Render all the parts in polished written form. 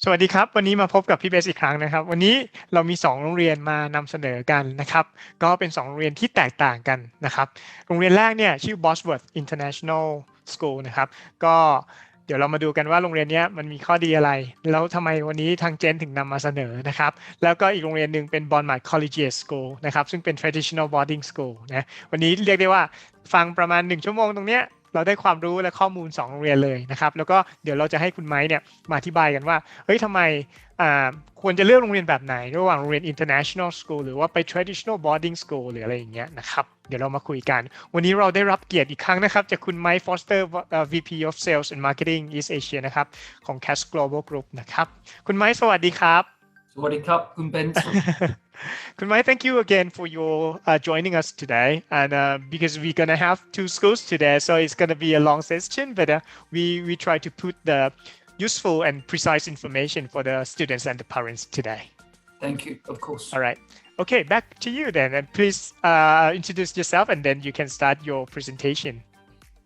สวัสดีครับวันนี้มาพบกับพี่เบสอีกครั้งนะครับวันนี้เรามี2โรงเรียนมานำเสนอกันนะครับก็เป็น2โรงเรียนที่แตกต่างกันนะครับโรงเรียนแรกเนี่ยชื่อ Bosworth International School นะครับก็เดี๋ยวเรามาดูกันว่าโรงเรียนนี้มันมีข้อดีอะไรแล้วทำไมวันนี้ทางเจนถึงนำมาเสนอนะครับแล้วก็อีกโรงเรียนหนึ่งเป็น Bournemouth Collegiate School นะครับซึ่งเป็น traditional boarding school นะวันนี้เรียกได้ว่าฟังประมาณ1ชั่วโมงตรงเนี้ยเราได้ความรู้และข้อมูล2โรงเรียนเลยนะครับแล้วก็เดี๋ยวเราจะให้คุณไม้เนี่ยมาอธิบายกันว่าเฮ้ยทำไมควรจะเลือกโรงเรียนแบบไหนระหว่างโรงเรียน international school หรือว่าไป traditional boarding school หรืออะไรอย่างเงี้ยนะครับเดี๋ยวเรามาคุยกันวันนี้เราได้รับเกียรติอีกครั้งนะครับจากคุณไมค์ฟอสเตอร์ VP of Sales and Marketing East Asia นะครับของ 𝐾𝐬 Global Group นะครับคุณไมค์สวัสดีครับสวัสดีครับคุณเบนซ์ Kun Mai, thank you again for your joining us today. And because we're gonna have 2 schools today, so it's gonna be a long session, but we try to put the useful and precise information for the students and the parents today. Thank you, of course. All right. Okay, back to you then, and please introduce yourself, and then you can start your presentation.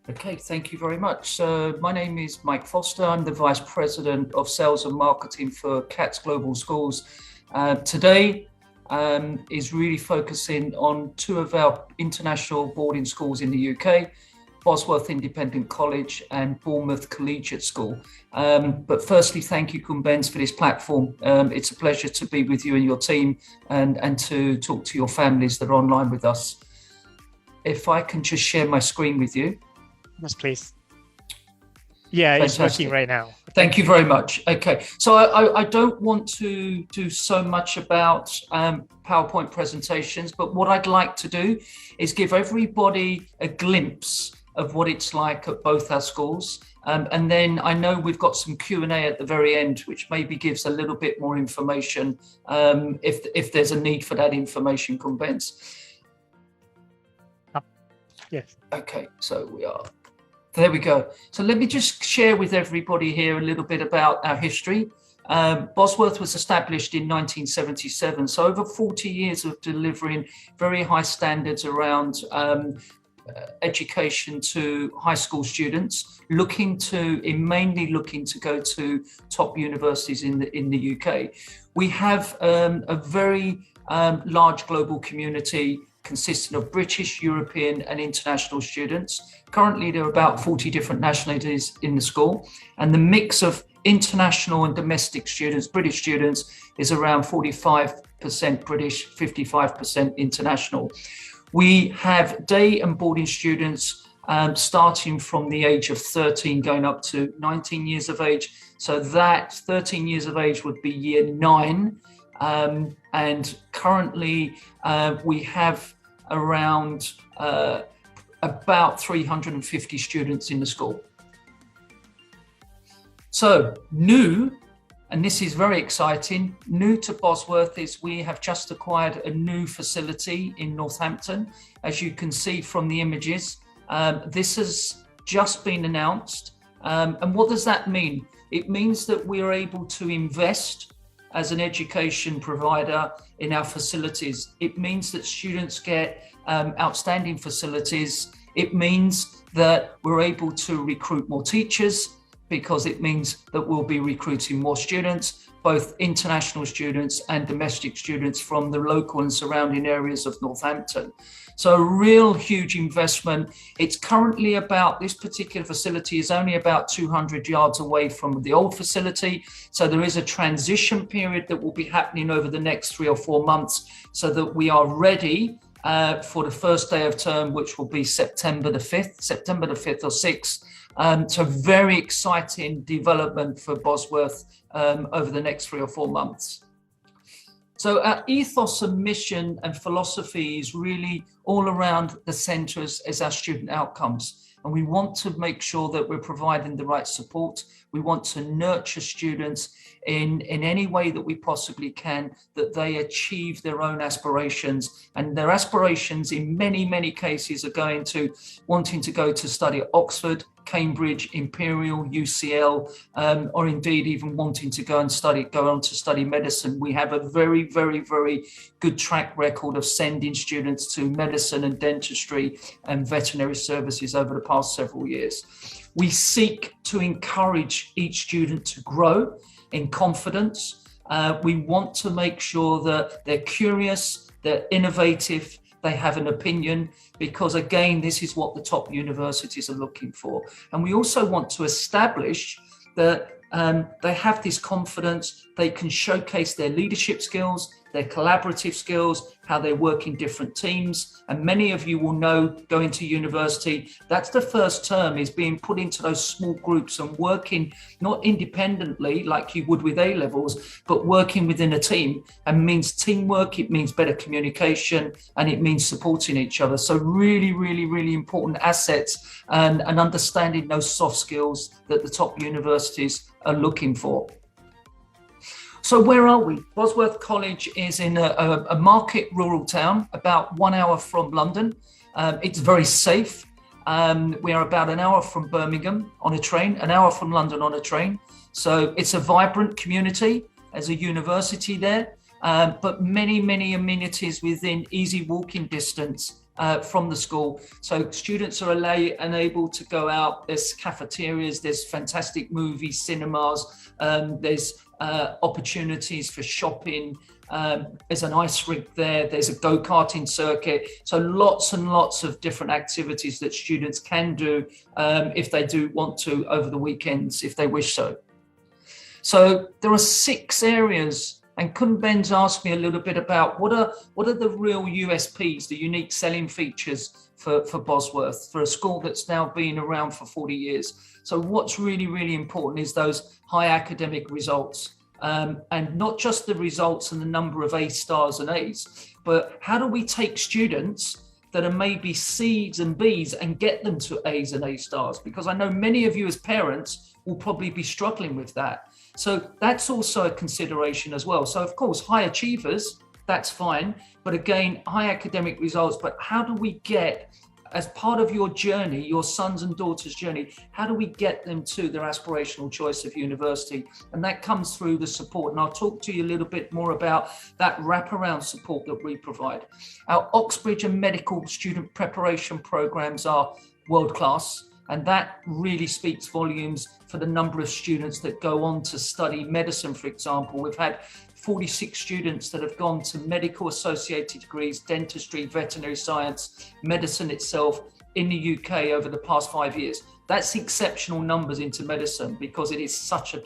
Okay, thank you very much. My name is Mike Foster. I'm the Vice President of Sales and Marketing for 𝐾𝐬 Global Schools. Today is really focusing on 2 of our international boarding schools in the UK, Bosworth Independent College and Bournemouth Collegiate School. But firstly, thank you, Kun Benz, for this platform. It's a pleasure to be with you and your team and to talk to your families that are online with us. If I can just share my screen with you. Yes, please. Yeah, Fantastic. It's working right now. Thank you very much. Okay, so I don't want to do so much about PowerPoint presentations, but what I'd like to do is give everybody a glimpse of what it's like at both our schools. And then I know we've got some Q&A at the very end, which maybe gives a little bit more information if there's a need for that information, Kun Benz. Yes. Okay, so we are. There we go. So let me just share with everybody here a little bit about our history. Bosworth was established in 1977, so over 40 years of delivering very high standards around education to high school students, mainly looking to go to top universities in the UK. We have a very large global community consisting of British, European and international students. Currently, there are about 40 different nationalities in the school, and the mix of international and domestic students, British students, is around 45% British, 55% international. We have day and boarding students starting from the age of 13 going up to 19 years of age. So that 13 years of age would be year 9. And currently we have around about 350 students in the school. So new, and this is very exciting, new to Bosworth is we have just acquired a new facility in Northampton. As you can see from the images, this has just been announced. And what does that mean? It means that we are able to invest as an education provider in our facilities. It means that students get outstanding facilities. It means that we're able to recruit more teachers, because it means that we'll be recruiting more students, both international students and domestic students from the local and surrounding areas of Northampton. So a real huge investment. It's currently this particular facility is only about 200 yards away from the old facility. So there is a transition period that will be happening over the next 3 or 4 months so that we are ready for the first day of term, which will be September the 5th or 6th. So very exciting development for Bosworth over the next 3 or 4 months. So our ethos and mission and philosophy is really all around the centre as our student outcomes. And we want to make sure that we're providing the right support. We want to nurture students in any way that we possibly can, that they achieve their own aspirations. And their aspirations in many, many cases are wanting to go to study at Oxford, Cambridge, Imperial, UCL, or indeed even wanting to go on to study medicine. We have a very, very, very good track record of sending students to medicine and dentistry and veterinary services over the past several years. We seek to encourage each student to grow in confidence. We want to make sure that they're curious, they're innovative, they have an opinion, because again, this is what the top universities are looking for. And we also want to establish that they have this confidence, they can showcase their leadership skills, their collaborative skills, how they work in different teams. And many of you will know, going to university, that's the first term, is being put into those small groups and working not independently like you would with A-levels, but working within a team, and means teamwork, it means better communication, and it means supporting each other. So really, really, really important assets, and understanding those soft skills that the top universities are looking for. So where are we? Bosworth College is in a market rural town, about 1 hour from London. It's very safe. We are about an hour from Birmingham on a train, an hour from London on a train. So it's a vibrant community. There's a university there, but many, many amenities within easy walking distance from the school. So students are able to go out. There's cafeterias, there's fantastic movies, cinemas, there's opportunities for shopping. There's an ice rink there, there's a go-karting circuit. So lots and lots of different activities that students can do if they do want to over the weekends, if they wish so. So there are 6 areas, and Kun Ben's asked me a little bit about what are the real USPs, the unique selling features for Bosworth, for a school that's now been around for 40 years. So what's really, really important is those high academic results, and not just the results and the number of A stars and A's, but how do we take students that are maybe C's and B's and get them to A's and A stars? Because I know many of you as parents will probably be struggling with that. So that's also a consideration as well. So of course, high achievers, that's fine. But again, high academic results, but how do we get, as part of your journey, your sons and daughters' journey, how do we get them to their aspirational choice of university? And that comes through the support. And I'll talk to you a little bit more about that wraparound support that we provide. Our Oxbridge and medical student preparation programs are world-class. And that really speaks volumes for the number of students that go on to study medicine, for example. We've had 46 students that have gone to medical associated degrees, dentistry, veterinary science, medicine itself in the UK over the past 5 years. That's exceptional numbers into medicine, because it is such a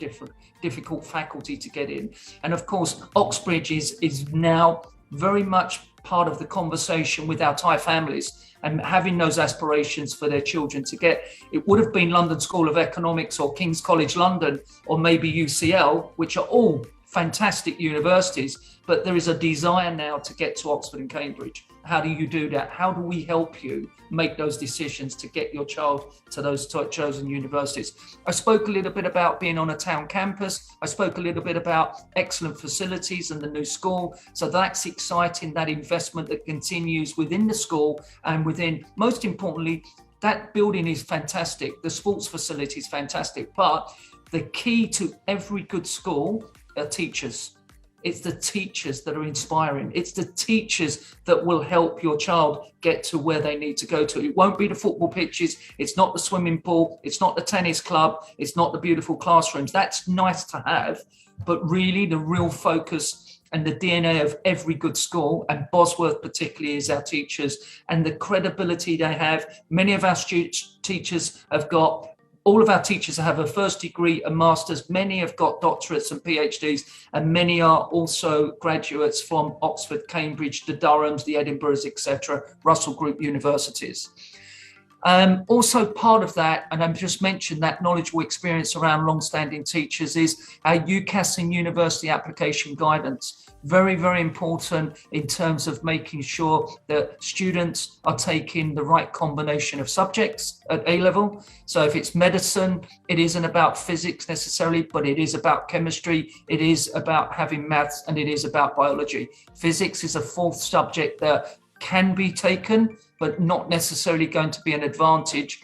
difficult faculty to get in. And of course, Oxbridge is now very much part of the conversation with our Thai families, and having those aspirations for their children to get. It would have been London School of Economics or King's College London or maybe UCL, which are all fantastic universities, but there is a desire now to get to Oxford and Cambridge. How do you do that? How do we help you make those decisions to get your child to those chosen universities? I spoke a little bit about being on a town campus. I spoke a little bit about excellent facilities and the new school. So that's exciting, that investment that continues within the school and within, most importantly, that building is fantastic. The sports facility is fantastic, but the key to every good school are teachers. It's the teachers that are inspiring. It's the teachers that will help your child get to where they need to go to. It won't be the football pitches. It's not the swimming pool. It's not the tennis club. It's not the beautiful classrooms. That's nice to have, but really the real focus and the DNA of every good school, and Bosworth particularly, is our teachers and the credibility they have. Many of our teachers have got, all of our teachers have a first degree, a master's, many have got doctorates and PhDs, and many are also graduates from Oxford, Cambridge, the Durhams, the Edinburghs, etc., Russell Group universities. Also part of that, and I've just mentioned that knowledgeable experience around long-standing teachers, is our UCAS and university application guidance. Very, very important in terms of making sure that students are taking the right combination of subjects at A-level. So if it's medicine, it isn't about physics necessarily, but it is about chemistry, it is about having maths, and it is about biology. Physics is a fourth subject that can be taken, but not necessarily going to be an advantage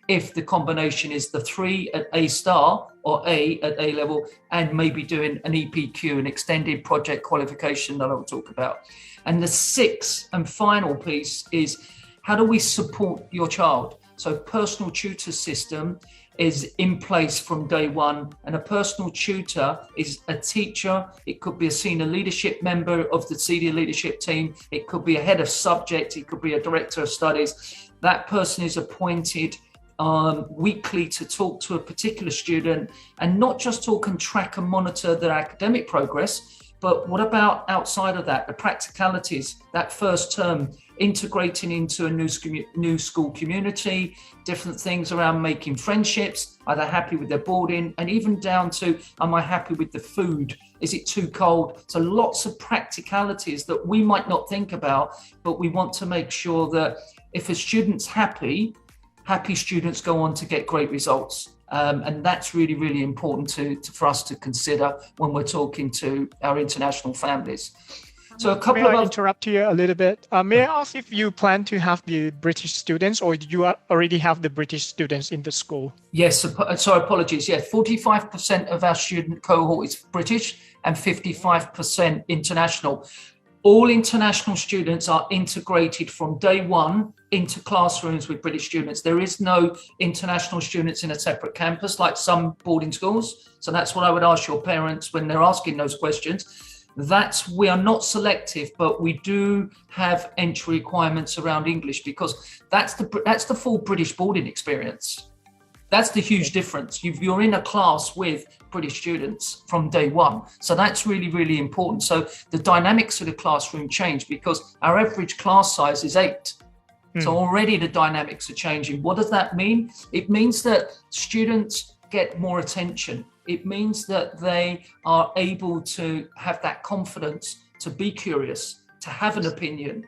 if the combination is the 3 at A star or A at A level, and maybe doing an EPQ, an extended project qualification that I will talk about. And the 6th and final piece is, how do we support your child? So personal tutor system, is in place from day one, and a personal tutor is a teacher. It could be a senior leadership member of the senior leadership team. It could be a head of subject. It could be a director of studies. That person is appointed weekly to talk to a particular student, and not just talk and track and monitor their academic progress, but what about outside of that, the practicalities, that first term, integrating into a new school community, different things around making friendships, are they happy with their boarding, and even down to, am I happy with the food? Is it too cold? So lots of practicalities that we might not think about, but we want to make sure that if a student's happy students go on to get great results. And that's really, really important for us to consider when we're talking to our international families. So a couple May I interrupt you a little bit? May I ask if you plan to have the British students, or you already have the British students in the school? Yes, sorry, apologies. Yeah, 45% of our student cohort is British and 55% international. All international students are integrated from day one into classrooms with British students. There is no international students in a separate campus like some boarding schools. So that's what I would ask your parents when they're asking those questions. We are not selective, but we do have entry requirements around English, because that's the full British boarding experience. That's the huge difference. You're in a class with British students from day one. So that's really, really important. So the dynamics of the classroom change, because our average class size is 8. So already the dynamics are changing. What does that mean? It means that students get more attention. It means that they are able to have that confidence to be curious, to have an opinion,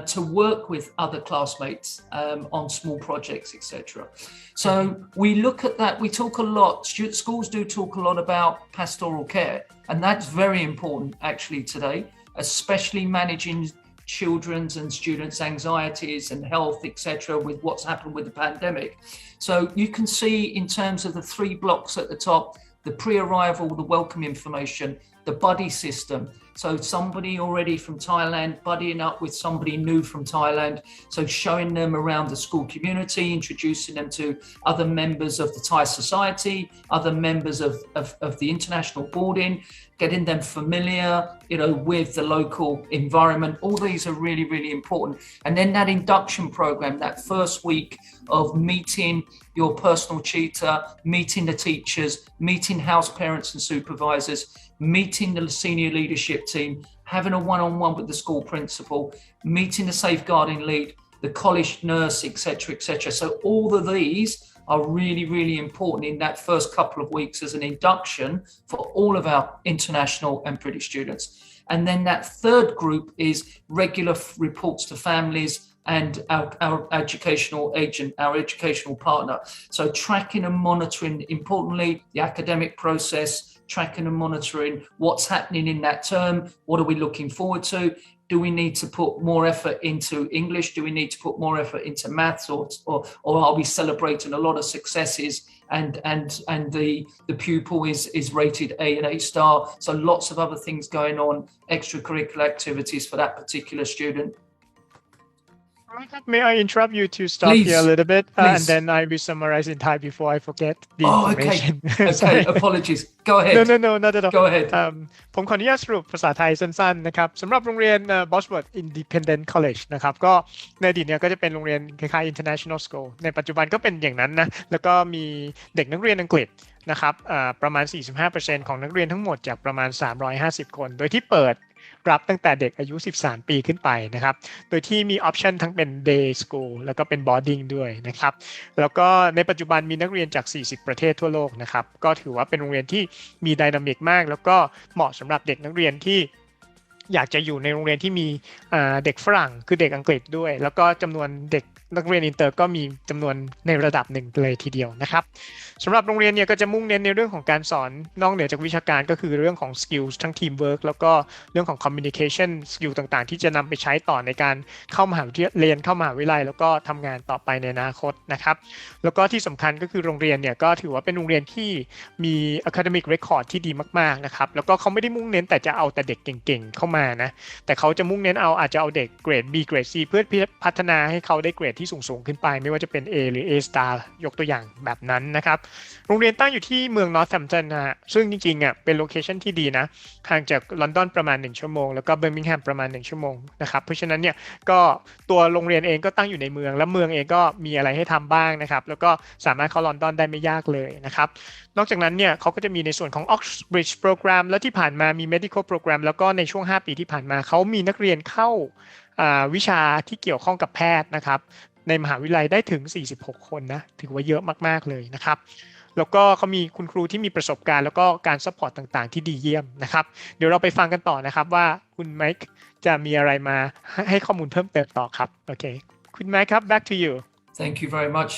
to work with other classmates on small projects, etc. So we look at that. We talk a lot, schools do talk a lot about pastoral care, and that's very important actually today, especially managing children's and students' anxieties and health, etc., with what's happened with the pandemic. So you can see in terms of the 3 blocks at the top, the pre-arrival, the welcome information, the buddy system. So somebody already from Thailand buddying up with somebody new from Thailand. So showing them around the school community, introducing them to other members of the Thai society, other members of the international boarding, getting them familiar, with the local environment. All these are really, really important. And then that induction program, that first week of meeting your personal tutor, meeting the teachers, meeting house parents and supervisors, meeting the senior leadership team, having a one-on-one with the school principal, meeting the safeguarding lead, the college nurse, etc., etc. So all of these are really, really important in that first couple of weeks as an induction for all of our international and British students. And then that third group is regular reports to families and our educational agent, our educational partner. So tracking and monitoring, importantly, the academic process, tracking and monitoring what's happening in that term. What are we looking forward to? Do we need to put more effort into English? Do we need to put more effort into maths, or are we celebrating a lot of successes and the pupil is rated A and A star? So lots of other things going on, extracurricular activities for that particular student. May I interrupt you to stop Please. here a little bit, and then I will summarize in Thai before I forget the information. Okay, apologies. Go ahead. No, not at all. Go ahead. ผมขออนุญาตสรุปภาษาไทยสั้นๆนะครับสำหรับโรงเรียน Bosworth Independent College นะครับก็ในอดีตเนี่ยก็จะเป็นโรงเรียนคล้ายๆ International School ในปัจจุบันก็เป็นอย่างนั้นนะแล้วก็มีเด็กนักเรียนอังกฤษนะครับประมาณ 45% ของนักเรียนทั้งหมดจากประมาณ 350 คนโดยที่เปิดรับตั้งแต่เด็กอายุ 13 ปีขึ้นไปนะครับโดยที่มีออปชันทั้งเป็น day school แล้วก็เป็น boarding ด้วยนะครับแล้วก็ในปัจจุบันมีนักเรียนจาก 40 ประเทศทั่วโลกนะครับก็ถือว่าเป็นโรงเรียนที่มีไดนามิกมากแล้วก็เหมาะสำหรับเด็กนักเรียนที่อยากจะอยู่ในโรงเรียนที่มีเด็กฝรั่งคือเด็กอังกฤษด้วยแล้วก็จำนวนเด็กนักเรียนอินเตอร์ก็มีจำนวนในระดับหนึ่งเลยทีเดียวนะครับสำหรับโรงเรียนเนี่ยก็จะมุ่งเน้นในเรื่องของการสอนนอกเหนือจากวิชาการก็คือเรื่องของ skills ทั้ง teamwork แล้วก็เรื่องของ communication skill ต่างๆที่จะนำไปใช้ต่อในการเข้ามหาวิทยาลัยเรียนเข้ามหาวิทยาลัยแล้วก็ทำงานต่อไปในอนาคตนะครับแล้วก็ที่สำคัญก็คือโรงเรียนเนี่ยก็ถือว่าเป็นโรงเรียนที่มี academic record ที่ดีมากๆนะครับแล้วก็เขาไม่ได้มุ่งเน้นแต่จะเอาแต่เด็กเก่งๆเข้ามานะแต่เขาจะมุ่งเน้นอาจจะเอาเด็กเกรด B เกรด C เพื่อพัฒนาให้เขาได้เกรด ที่สูงขึ้นไปไม่ว่าจะเป็น A หรือ A star ยกตัวอย่างแบบนั้นนะครับโรงเรียนตั้งอยู่ที่เมือง Northampton นะฮะซึ่งจริงๆเป็นโลเคชันที่ดีนะห่างจากลอนดอนประมาณ1ชั่วโมงแล้วก็เบอร์มิงแฮมประมาณ1ชั่วโมงนะครับเพราะฉะนั้นเนี่ยก็ตัวโรงเรียนเองก็ตั้งอยู่ในเมืองและเมืองเองก็มีอะไรให้ทำบ้างนะครับแล้วก็สามารถเข้าลอนดอนได้ไม่ยากเลยนะครับนอกจากนั้นเนี่ยเขาก็จะมีในส่วนของ Oxbridge Program แล้วที่ผ่านมามี Medical Program แล้วก็ในช่วง5ปีที่ผ่านมาเขามีนักเรียนเข้าวิชาที่เกี่ยวข้องกับแพทย์นะครับในมหาวิทยาลัยได้ถึง46คนนะถือว่าเยอะมากๆเลยนะครับแล้วก็เขามีคุณครูที่มีประสบการณ์แล้วก็การซัพพอร์ตต่างๆที่ดีเยี่ยมนะครับเดี๋ยวเราไปฟังกันต่อนะครับว่าคุณไมค์จะมีอะไรมาให้ข้อมูลเพิ่มเติมต่อครับโอเคคุณไมค์ครับ back to you Thank you very much.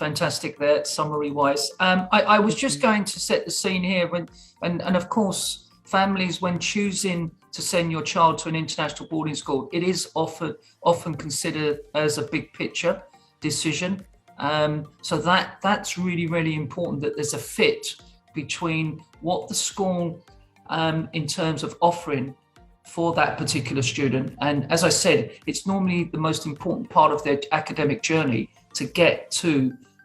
Fantastic there, summary-wise. I was just going to set the scene here, and of course, families, when choosing to send your child to an international boarding school, it is often considered as a big picture decision. So that's really important that there's a fit between what the school, in terms of offering for that particular student. And as I said, it's normally the most important part of their academic journey to get to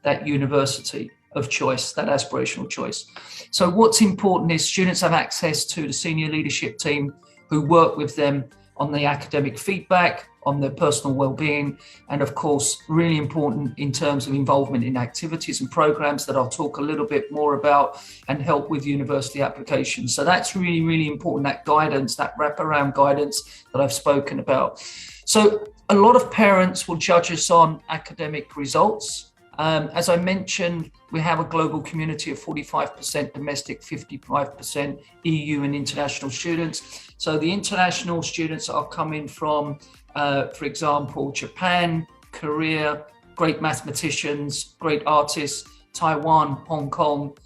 that university of choice, that aspirational choice. So what's important is students have access to the senior leadership team who work with them on the academic feedback, on their personal well-being, and of course, really important in terms of involvement in activities and programs that I'll talk a little bit more about and help with university applications. So that's really important, that guidance, that wraparound guidance that I've spoken about. So a lot of parents will judge us on academic results. As I mentioned, we have a global community of 45% domestic, 55% EU and international students. So the international students are coming from, for example, Japan, Korea, great mathematicians, great artists, Taiwan, Hong Kong,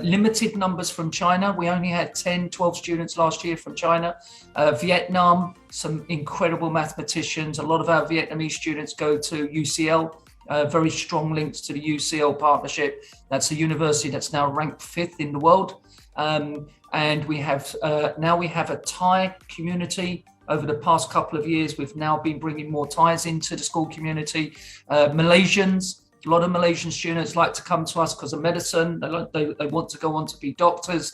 limited numbers from China. We only had 10, 12 students last year from China. Vietnam, some incredible mathematicians. A lot of our Vietnamese students go to UCL. Very strong links to the UCL partnership. That's a university that's now ranked 5th in the world. And we have now we have a Thai community. Over the past couple of years, we've now been bringing more Thais into the school community. Malaysians, a lot of Malaysian students like to come to us because of medicine. They want to go on to be doctors.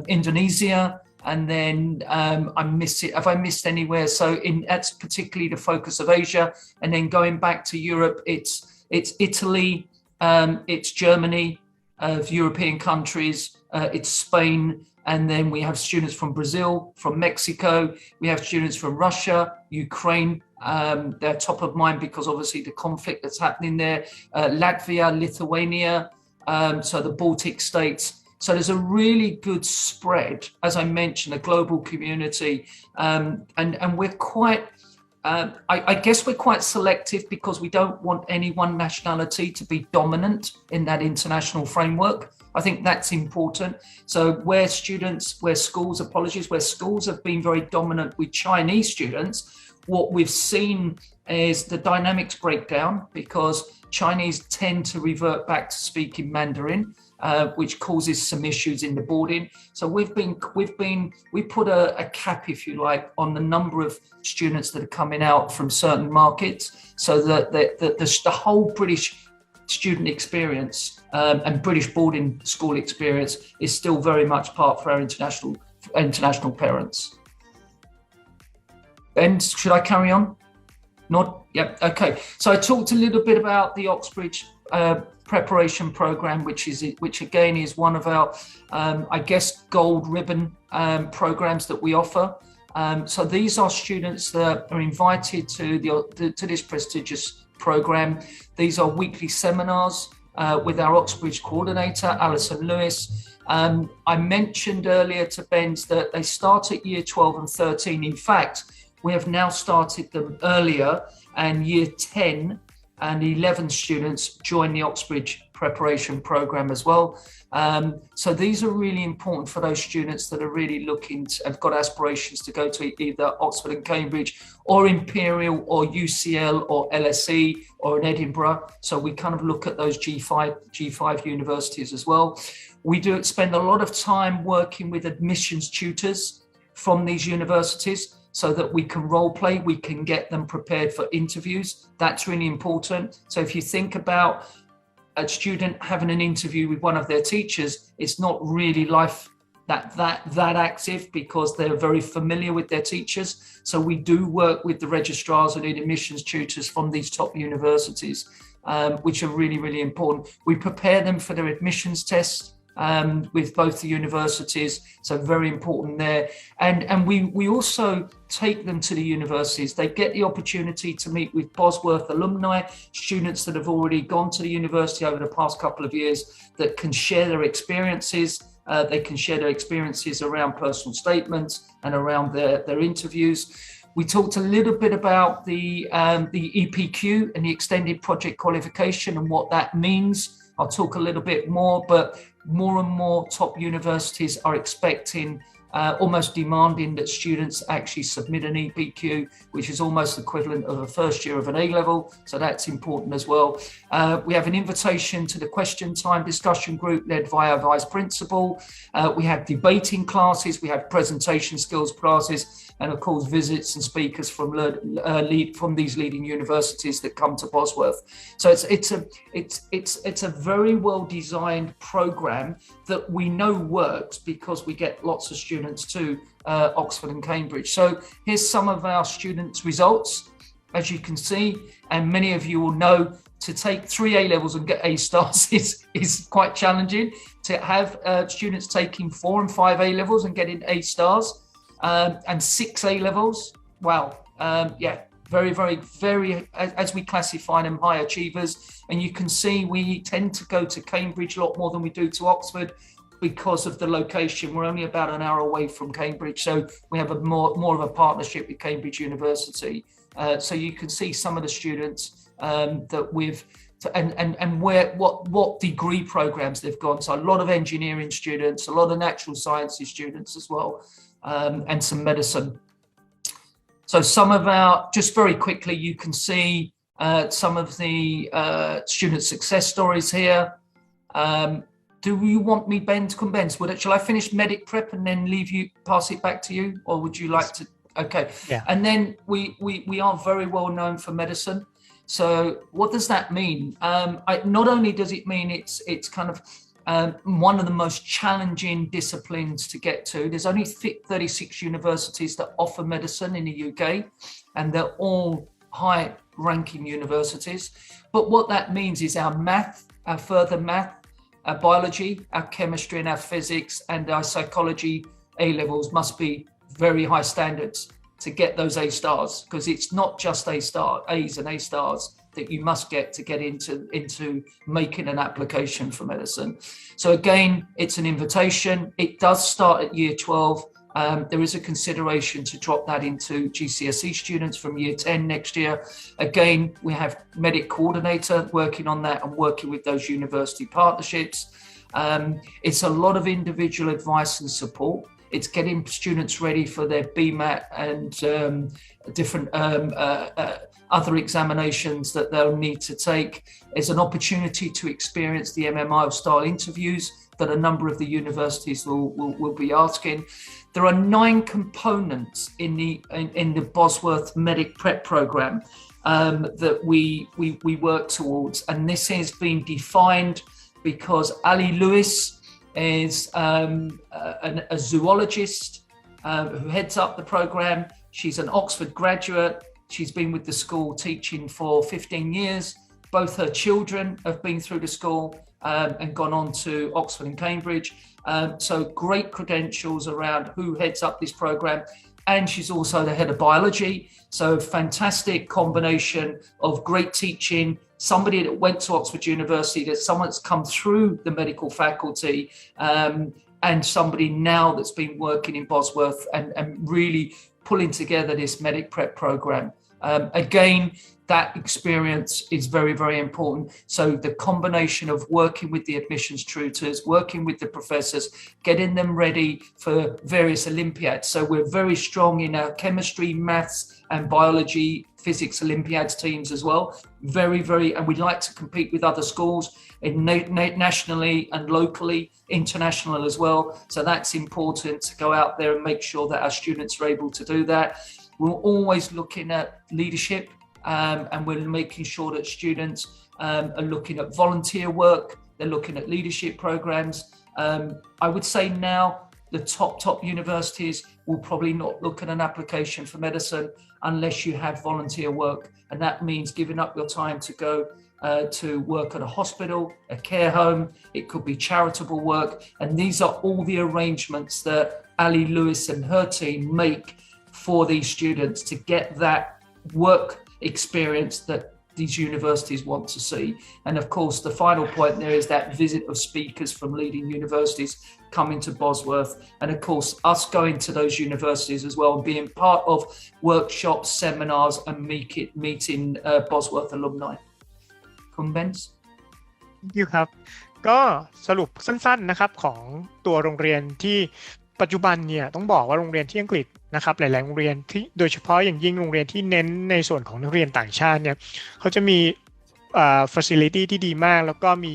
Indonesia. And then have I missed anywhere? So that's particularly the focus of Asia. And then going back to Europe, it's Italy, it's Germany, of European countries, it's Spain. And then we have students from Brazil, from Mexico. We have students from Russia, Ukraine. They're top of mind because obviously the conflict that's happening there. Latvia, Lithuania, so the Baltic states. So there's a really good spread, as I mentioned, a global community, and we're quite, I guess we're quite selective because we don't want any one nationality to be dominant in that international framework. I think that's important. So where schools have been very dominant with Chinese students, what we've seen is the dynamics break down because Chinese tend to revert back to speaking Mandarin. Which causes some issues in the boarding. So we put a cap, if you like, on the number of students that are coming out from certain markets, so that the whole British student experience and British boarding school experience is still very much part for our international parents. And should I carry on? Not yep. Okay. So I talked a little bit about the Oxbridge preparation program, which again is one of our, I guess, gold ribbon programs that we offer. So these are students that are invited to this prestigious program. These are weekly seminars with our Oxbridge coordinator, Alison Lewis. I mentioned earlier to Benz that they start at year 12 and 13. In fact, we have now started them earlier, and year 10 and 11 students join the Oxbridge preparation program as well. So these are really important for those students that are really have got aspirations to go to either Oxford and Cambridge or Imperial or UCL or LSE or in Edinburgh. So we kind of look at those G5 universities as well. We do spend a lot of time working with admissions tutors from these universities. so that we can role play, we can get them prepared for interviews. That's really important. So if you think about a student having an interview with one of their teachers, it's not really life that active because they're very familiar with their teachers. So we do work with the registrars and admissions tutors from these top universities, which are really, really important. We prepare them for their admissions tests with both the universities, so very important there. And we also take them to the universities. They get the opportunity to meet with Bosworth alumni, students that have already gone to the university over the past couple of years that can share their experiences. They can share their experiences around personal statements and around their interviews. We talked a little bit about the EPQ and the extended project qualification and what that means. I'll talk a little bit more, but more and more top universities are expecting, almost demanding that students actually submit an EPQ, which is almost equivalent of a first year of an A-level. So that's important as well. We have an invitation to the question time discussion group led by our vice principal. We have debating classes, we have presentation skills classes, and of course visits and speakers from these leading universities that come to Bosworth. So it's a very well designed program that we know works because we get lots of students to Oxford and Cambridge. So here's some of our students' results. As you can see, and many of you will know, to take 3 A-levels and get A stars is quite challenging. To have students taking 4 and 5 A-levels and getting A stars, and 6 A-levels, wow, yeah, very, very, very, as we classify them, high achievers. And you can see we tend to go to Cambridge a lot more than we do to Oxford because of the location. We're only about an hour away from Cambridge, so we have a more of a partnership with Cambridge University. So you can see some of the students that we've and what degree programs they've gone. So a lot of engineering students, a lot of natural sciences students as well, and some medicine. So some of our, just very quickly, you can see some of the student success stories here. Do you want me, Ben, to commence? Shall I finish medic prep and then pass it back to you, or would you like to? Okay. Yeah. And then we are very well known for medicine. So what does that mean? Not only does it mean it's kind of one of the most challenging disciplines to get to. There's only 36 universities that offer medicine in the UK, and they're all high-ranking universities. But what that means is our math, our further math, our biology, our chemistry and our physics and our psychology A-levels must be very high standards to get those A stars, because it's not just A's and A stars that you must get to get into making an application for medicine. So again, it's an invitation. It does start at year 12. There is a consideration to drop that into GCSE students from year 10 next year. Again, we have medic coordinator working on that and working with those university partnerships. It's a lot of individual advice and support. It's getting students ready for their BMAT and different other examinations that they'll need to take. It's an opportunity to experience the MMI style interviews that a number of the universities will be asking. There are 9 components in the Bosworth Medic Prep program that we work towards, and this has been defined because Ali Lewis is a zoologist who heads up the program. She's an Oxford graduate. She's been with the school teaching for 15 years. Both her children have been through the school and gone on to Oxford and Cambridge. So great credentials around who heads up this program. And she's also the head of biology. So fantastic combination of great teaching, somebody that went to Oxford University, that someone that's come through the medical faculty, and somebody now that's been working in Bosworth and really pulling together this medic prep program. Again, that experience is very, very important. So the combination of working with the admissions tutors, working with the professors, getting them ready for various Olympiads. So we're very strong in our chemistry, maths and biology, physics Olympiads teams as well. Very, very, and we'd like to compete with other schools nationally and locally, international as well. So that's important to go out there and make sure that our students are able to do that. we're always looking at leadership, and we're making sure that students are looking at volunteer work, they're looking at leadership programs. I would say now the top universities will probably not look at an application for medicine unless you have volunteer work, and that means giving up your time to go to work at a hospital, a care home. It could be charitable work, and these are all the arrangements that Ali Lewis and her team make for these students to get that work experience that these universities want to see. And of course, the final point there is that visit of speakers from leading universities coming to Bosworth, and of course us going to those universities as well and being part of workshops, seminars, and meeting Bosworth alumni. คุณเบนซ์ ครับก็สรุปสั้นๆนะครับของตัวโรงเรียนที่ปัจจุบันเนี่ยต้องบอกว่าโรงเรียนที่อังกฤษนะครับหลายๆโรงเรียนที่โดยเฉพาะอย่างยิ่งโรงเรียนที่เน้นในส่วนของนักเรียนต่างชาติเนี่ยเขาจะมีfacility ที่ดีมากแล้วก็มี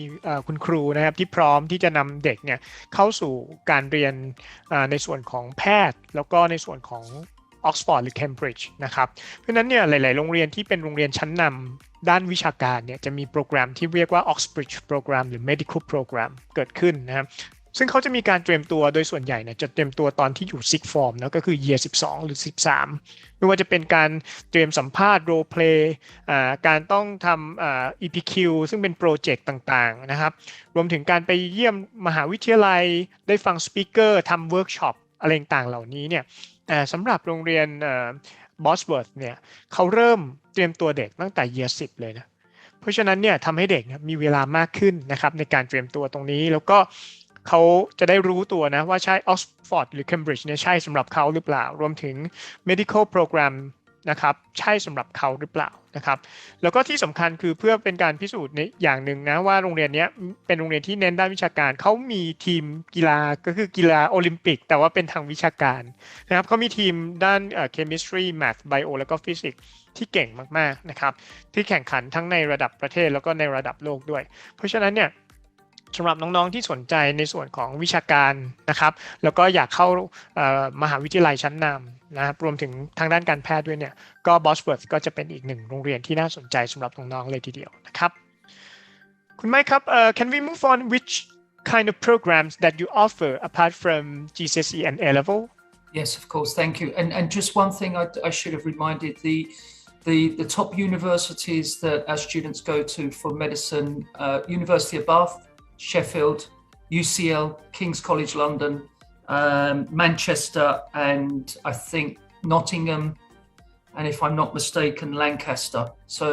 คุณครูนะครับที่พร้อมที่จะนำเด็กเนี่ยเข้าสู่การเรียนในส่วนของแพทย์แล้วก็ในส่วนของ Oxford หรือ Cambridge นะครับเพราะฉะนั้นเนี่ยหลายๆโรงเรียนที่เป็นโรงเรียนชั้นนำด้านวิชาการเนี่ยจะมีโปรแกรมที่เรียกว่า Oxbridge Program หรือ Medical Program เกิดขึ้นนะครับซึ่งเขาจะมีการเตรียมตัวโดยส่วนใหญ่เนี่ยจะเตรียมตัวตอนที่อยู่ Sixth Form นะก็คือ Year 12 หรือ 13ไม่ว่าจะเป็นการเตรียมสัมภาษณ์ Role Play การต้องทำEPQ ซึ่งเป็นโปรเจกต์ต่างๆนะครับรวมถึงการไปเยี่ยมมหาวิทยาลัยได้ฟังสปีกเกอร์ทำเวิร์กช็อปอะไรต่างๆเหล่านี้เนี่ยสำหรับโรงเรียนBosworth เนี่ยเขาเริ่มเตรียมตัวเด็กตั้งแต่ Year 10 เลยนะเพราะฉะนั้นเนี่ยทำให้เด็กมีเวลามากขึ้นนะครับในการเตรียมตัวตรงนี้แล้วก็เขาจะได้รู้ตัวนะว่าใช่ Oxford หรือ Cambridge เนี่ยใช่สำหรับเขาหรือเปล่ารวมถึง Medical Program นะครับใช่สำหรับเขาหรือเปล่านะครับแล้วก็ที่สำคัญคือเพื่อเป็นการพิสูจน์ในอย่างหนึ่งนะว่าโรงเรียนนี้เป็นโรงเรียนที่เน้นด้านวิชาการเขามีทีมกีฬาก็คือกีฬาโอลิมปิกแต่ว่าเป็นทางวิชาการนะครับเขามีทีมด้าน Chemistry Math Bio แล้วก็ Physics ที่เก่งมากๆนะครับที่แข่งขันทั้งในระดับประเทศแล้วก็ในระดับโลกด้วยเพราะฉะนั้นเนี่ยสำหรับน้องๆที่สนใจในส่วนของวิชาการนะครับแล้วก็อยากเข้ามหาวิทยาลัยชั้นนำนะครับรวมถึงทางด้านการแพทย์ด้วยเนี่ยก็ Bosworth ก็จะเป็นอีกหนึ่งโรงเรียนที่น่าสนใจสำหรับน้องๆเลยทีเดียวนะครับคุณไมค์ครับcan we move on which kind of programs that you offer apart from GCSE and A-level? Yes, of course. Thank you. And just one thing I should have reminded the top universities that our students go to for medicine, University of Bath, Sheffield, UCL, King's College London, Manchester, and I think Nottingham, and if I'm not mistaken, Lancaster. So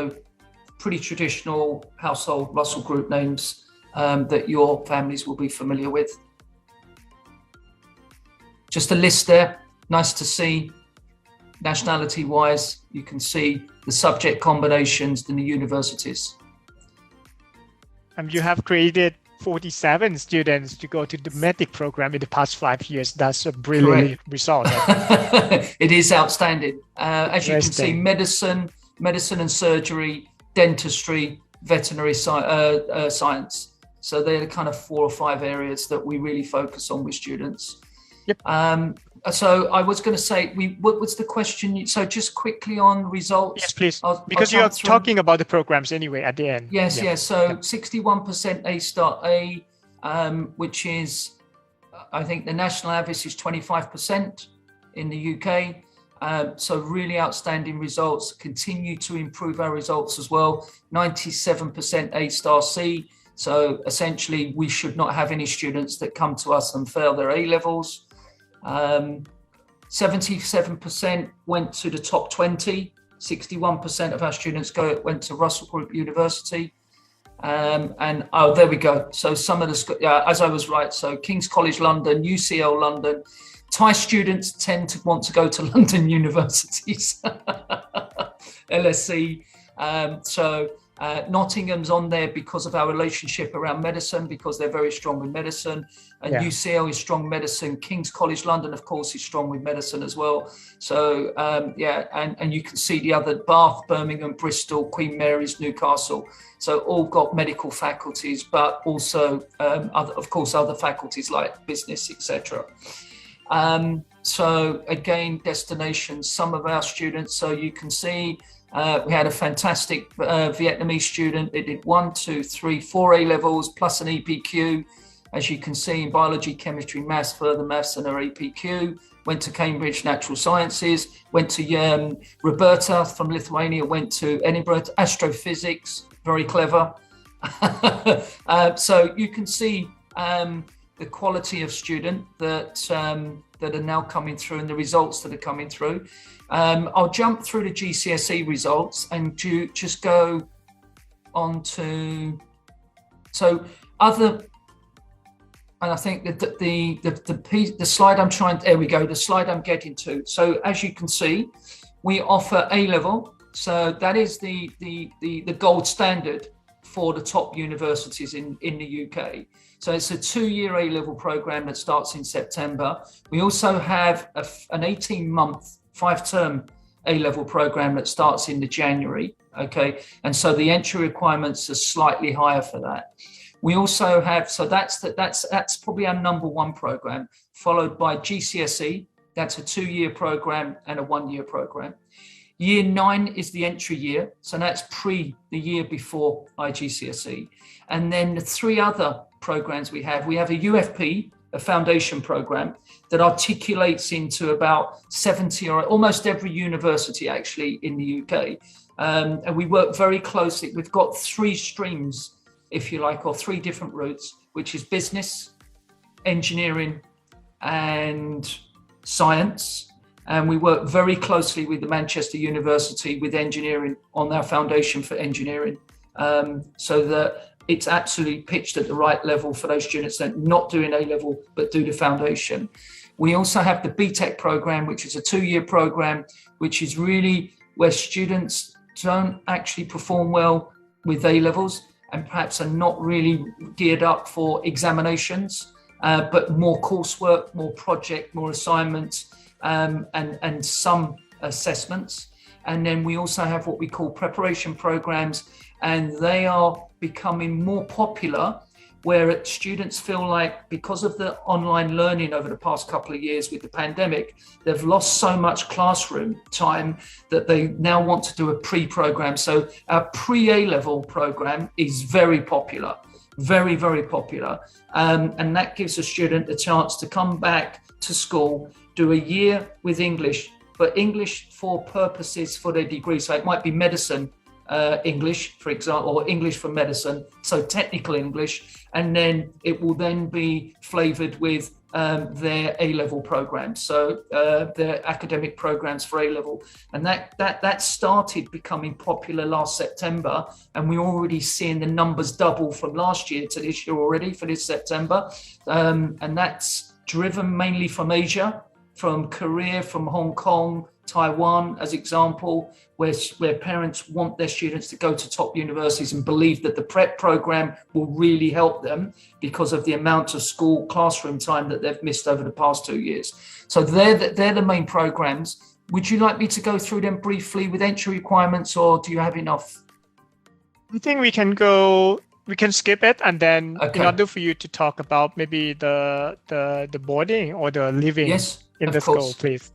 pretty traditional household Russell Group names that your families will be familiar with. Just a list there, nice to see. Nationality-wise, you can see the subject combinations in the universities. You have created 47 students to go to the medic program in the past 5 years. That's a brilliant result. It is outstanding. As you can see, medicine and surgery, dentistry, veterinary science. So they're the kind of 4 or 5 areas that we really focus on with students. Yep. So I was going to say, what was the question? So just quickly on results. Yes, please. Because you are talking about the programs anyway at the end. Yes, yes. So 61% A*A, which is, I think the national average is 25% in the UK. So really outstanding results. Continue to improve our results as well. 97% A*C. So essentially, we should not have any students that come to us and fail their A levels. 77% went to the top 20. 61% of our students went to Russell Group University. And oh, there we go. So some of the, as I was right, so King's College London, UCL London. Thai students tend to want to go to London universities. LSE. Nottingham's on there because of our relationship around medicine, because they're very strong with medicine. And UCL is strong medicine. King's College London, of course, is strong with medicine as well. So, and you can see the other, Bath, Birmingham, Bristol, Queen Mary's, Newcastle. So all got medical faculties, but also, other faculties like business, etc. So again, destinations, some of our students, so you can see we had a fantastic Vietnamese student. They did 1, 2, 3, 4 A-levels plus an EPQ. As you can see in biology, chemistry, maths, further maths and her EPQ. Went to Cambridge Natural Sciences, went to Roberta from Lithuania, went to Edinburgh, astrophysics, very clever. So you can see the quality of student that are now coming through and the results that are coming through. I'll jump through the GCSE results and just go on to, so other, and I think that the slide I'm trying, there we go, the slide I'm getting to. So as you can see, we offer A-level. So that is the gold standard for the top universities in the UK. So it's a 2-year A-level program that starts in September. We also have an 18-month, 5-term A-level program that starts in the January, okay? And so the entry requirements are slightly higher for that. We also have, so that's probably our number 1 program, followed by GCSE. That's a 2-year program and a 1-year program. Year 9 is the entry year. So that's the year before IGCSE. And then the 3 other programs we have a UFP, a foundation program that articulates into about 70 or almost every university actually in the UK. And we work very closely. We've got 3 streams, if you like, or 3 different routes, which is business, engineering, and science. And we work very closely with the Manchester University with engineering on our foundation for engineering, so that it's absolutely pitched at the right level for those students that are not doing A-level, but do the foundation. We also have the BTEC program, which is a 2-year program, which is really where students don't actually perform well with A-levels and perhaps are not really geared up for examinations, but more coursework, more project, more assignments, and some assessments. And then we also have what we call preparation programs, and they are becoming more popular, where students feel like because of the online learning over the past couple of years with the pandemic, they've lost so much classroom time that they now want to do a pre-program. So our pre-A-level program is very popular, very, very popular. And that gives a student a chance to come back to school, do a year with English, but English for purposes for their degree. So it might be medicine English, for example, or English for medicine, so technical English, and then it will then be flavored with their A-level programs, so their academic programs for A-level. And that started becoming popular last September, and we're already seeing the numbers double from last year to this year already for this September. And that's driven mainly from Asia, from Korea, from Hong Kong, Taiwan, as example, where parents want their students to go to top universities and believe that the prep program will really help them because of the amount of school classroom time that they've missed over the past 2 years. So they're the main programs. Would you like me to go through them briefly with entry requirements, or do you have enough? I think we can skip it, and then in order for you to talk about maybe the boarding or the living in the school, please.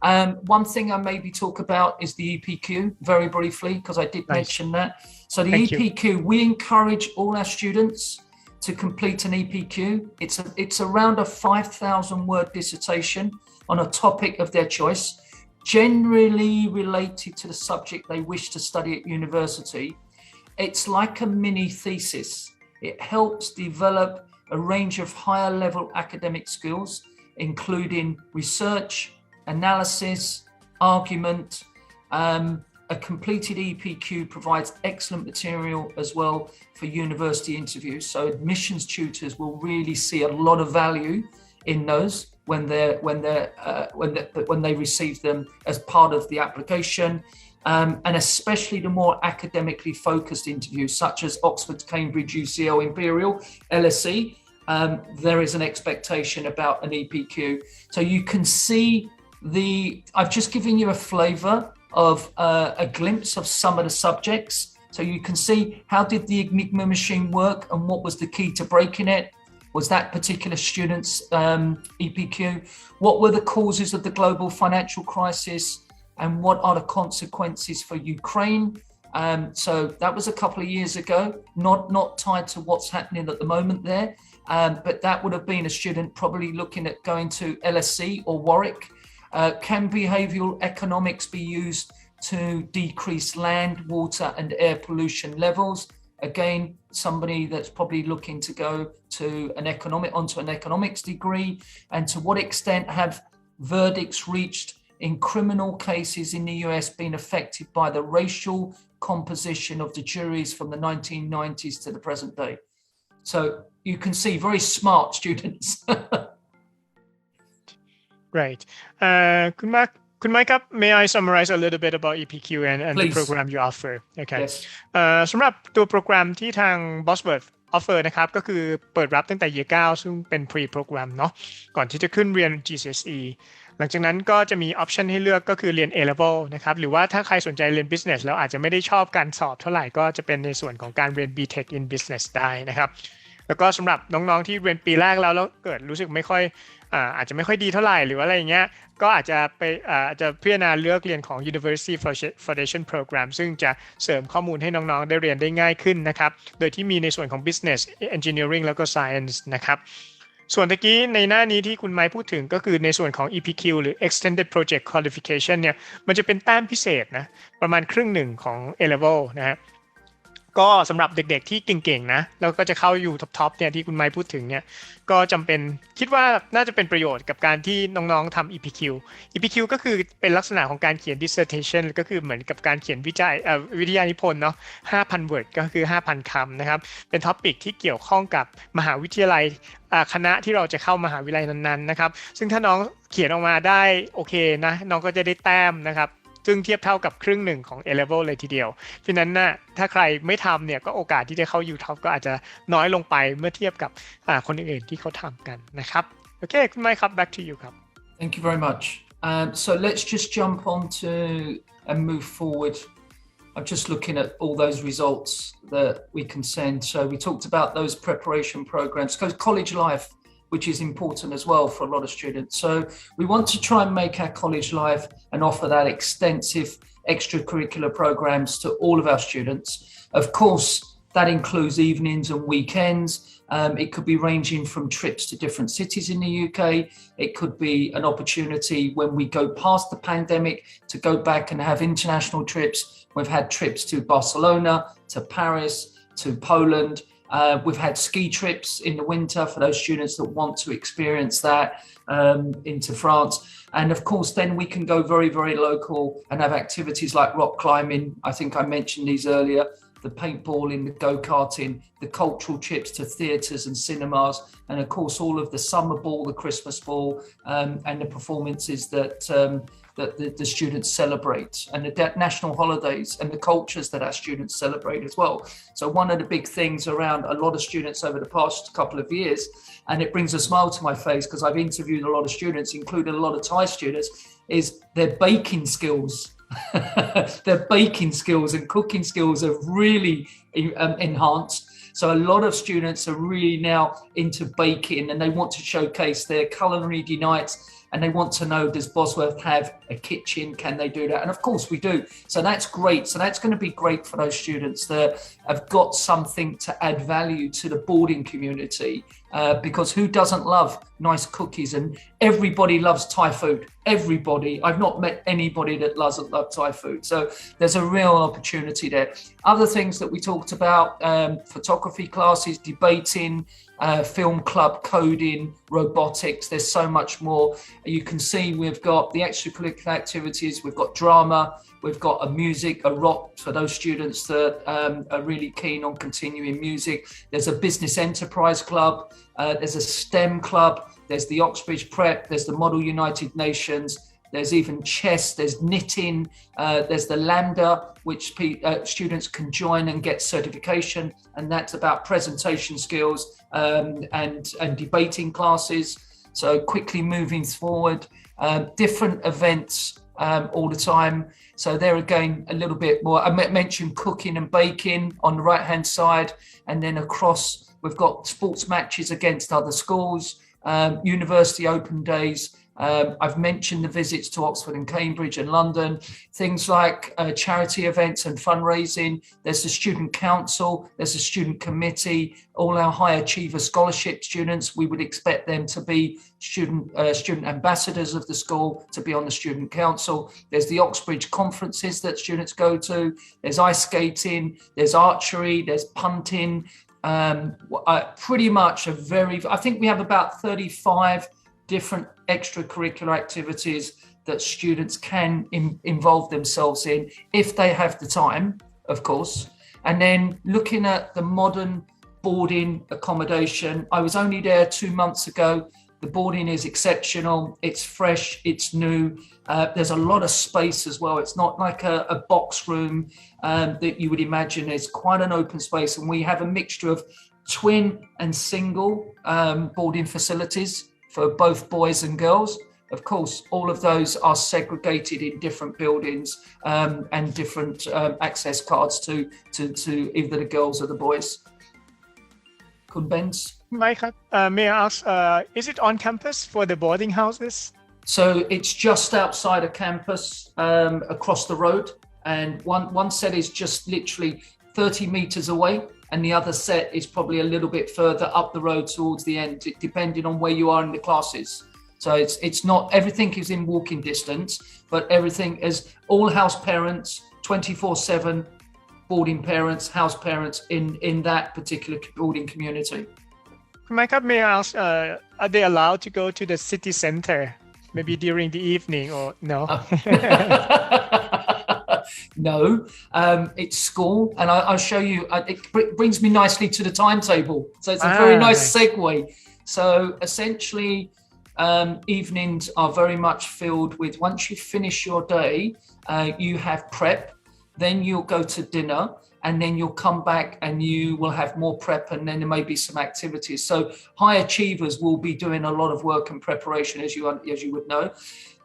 One thing I maybe talk about is the EPQ very briefly, because I did mention that. So the EPQ, we encourage all our students to complete an EPQ. It's around a 5,000 word dissertation on a topic of their choice, generally related to the subject they wish to study at university. It's like a mini thesis. It helps develop a range of higher level academic skills, including research, analysis, argument. A completed EPQ provides excellent material as well for university interviews. So admissions tutors will really see a lot of value in those when they receive them as part of the application. And especially the more academically focused interviews, such as Oxford, Cambridge, UCL, Imperial, LSE, there is an expectation about an EPQ. So you can see I've just given you a flavour of a glimpse of some of the subjects. So you can see how did the Enigma machine work and what was the key to breaking it. was that particular student's EPQ? What were the causes of the global financial crisis? And what are the consequences for Ukraine? So that was a couple of years ago, not tied to what's happening at the moment there. But that would have been a student probably looking at going to LSE or Warwick. Can behavioural economics be used to decrease land, water and air pollution levels? Again, somebody that's probably looking to go to onto an economics degree. And to what extent have verdicts reached in criminal cases in the US been affected by the racial composition of the juries from the 1990s to the present day? So you can see very smart students. Right. Kun Mikeครับ may I summarize a little bit about EPQ and the program you offer? Okay. Yes. สำหรับตัวโปรแกรมที่ทาง Bosworth offer นะครับก็คือเปิดรับตั้งแต่ Year 9 ซึ่งเป็น pre program เนาะก่อนที่จะขึ้นเรียน GCSE หลังจากนั้นก็จะมี option ให้เลือกก็คือเรียน A level นะครับหรือว่าถ้าใครสนใจเรียน business แล้วอาจจะไม่ได้ชอบการสอบเท่าไหร่ก็จะเป็นในส่วนของการเรียน BTech in business ได้นะครับแล้วก็สำหรับน้องๆที่เรียนปีแรกแล้วเกิดรู้สึกไม่ค่อยอาจจะไม่ค่อยดีเท่าไหร่หรืออะไรอย่างเงี้ยก็อาจจะพิจารณาเลือกเรียนของ University Foundation Program ซึ่งจะเสริมข้อมูลให้น้องๆได้เรียนได้ง่ายขึ้นนะครับโดยที่มีในส่วนของ Business Engineering แล้วก็ Science นะครับส่วนตะกี้ในหน้านี้ที่คุณไมค์พูดถึงก็คือในส่วนของ EPQ หรือ Extended Project Qualification เนี่ยมันจะเป็นแต้มพิเศษนะประมาณครึ่งหนึ่งของ A Level นะฮะก็สำหรับเด็กๆที่เก่งๆนะแล้วก็จะเข้าอยู่ท็อปๆเนี่ยที่คุณไมค์พูดถึงเนี่ยก็จำเป็นคิดว่าน่าจะเป็นประโยชน์กับการที่น้องๆทำ EPQ ก็คือเป็นลักษณะของการเขียน dissertation ก็คือเหมือนกับการเขียนวิทยานิพนธ์เนาะ 5,000 word ก็คือ 5,000 คำนะครับเป็นท็อปิกที่เกี่ยวข้องกับมหาวิทยาลัยคณะที่เราจะเข้ามหาวิทยาลัยนั้นๆนะครับซึ่งถ้าน้องเขียนออกมาได้โอเคนะน้องก็จะได้แต้มนะครับซึ่งเทียบเท่ากับครึ่งหนึ่งของ A level เลยทีเดียวเพราะนั้นนะถ้าใครไม่ทำเนี่ยก็โอกาสที่จะเข้า UTOP ก็อาจจะน้อยลงไปเมื่อเทียบกับคนอื่นๆที่เขาทำกันนะครับโอเคคุณไมค์ครับ back to you ครับ Thank you very much. So let's just jump on to and move forward. I'm just looking at all those results that we can send. So we talked about those preparation programs, because college life, which is important as well for a lot of students. So we want to try and make our college life and offer that extensive extracurricular programs to all of our students. Of course, that includes evenings and weekends. It could be ranging from trips to different cities in the UK. It could be an opportunity when we go past the pandemic to go back and have international trips. We've had trips to Barcelona, to Paris, to Poland. We've had ski trips in the winter for those students that want to experience that into France. And of course, then we can go very, very local and have activities like rock climbing. I think I mentioned these earlier, the paintballing, the go-karting, the cultural trips to theatres and cinemas, and of course, all of the summer ball, the Christmas ball, and the performances that the students celebrate, and the national holidays and the cultures that our students celebrate as well. So one of the big things around a lot of students over the past couple of years, and it brings a smile to my face because I've interviewed a lot of students, including a lot of Thai students, is their baking skills. Their baking skills and cooking skills are really enhanced. So a lot of students are really now into baking and they want to showcase their culinary delights. And they want to know, does Bosworth have a kitchen? Can they do that? And of course we do. So that's great. So that's going to be great for those students that have got something to add value to the boarding community. Because who doesn't love nice cookies? And everybody loves Thai food. Everybody. I've not met anybody that doesn't love Thai food. So there's a real opportunity there. Other things that we talked about, photography classes, debating, film club, coding, robotics. There's so much more. You can see we've got the extracurricular activities, we've got drama, we've got a rock for those students that are really keen on continuing music. There's a business enterprise club, there's a STEM club, there's the Oxbridge Prep, there's the Model United Nations, there's even chess, there's knitting, there's the Lambda, which students can join and get certification, and that's about presentation skills and debating classes. So quickly moving forward, different events all the time. So there again, a little bit more. I mentioned cooking and baking on the right-hand side, and then across We've got sports matches against other schools, university open days. I've mentioned the visits to Oxford and Cambridge and London, things like charity events and fundraising. There's the student council, there's the student committee, all our high achiever scholarship students. We would expect them to be student ambassadors of the school, to be on the student council. There's the Oxbridge conferences that students go to. There's ice skating, there's archery, there's punting. Pretty much I think we have about 35 different extracurricular activities that students can involve themselves in if they have the time, of course. And then looking at the modern boarding accommodation, I was only there 2 months ago. The boarding is exceptional. It's fresh, it's new. There's a lot of space as well. It's not like a box room that you would imagine. It's quite an open space, and we have a mixture of twin and single boarding facilities for both boys and girls. Of course, all of those are segregated in different buildings and different access cards to either the girls or the boys. Kun Benz? Mike, may I ask, is it on campus for the boarding houses? So it's just outside of campus, across the road, and one set is just literally 30 meters away, and the other set is probably a little bit further up the road towards the end, depending on where you are in the classes. So it's not everything is in walking distance, but everything is all house parents, 24/7 boarding parents, house parents in that particular boarding community. Mike, may I ask, are they allowed to go to the city center, maybe during the evening, or no? No, it's school, and I'll show you. It brings me nicely to the timetable, so it's a very nice segue. So essentially, evenings are very much filled with, once you finish your day, you have prep, then you'll go to dinner, and then you'll come back and you will have more prep, and then there may be some activities. So high achievers will be doing a lot of work and preparation, as you would know.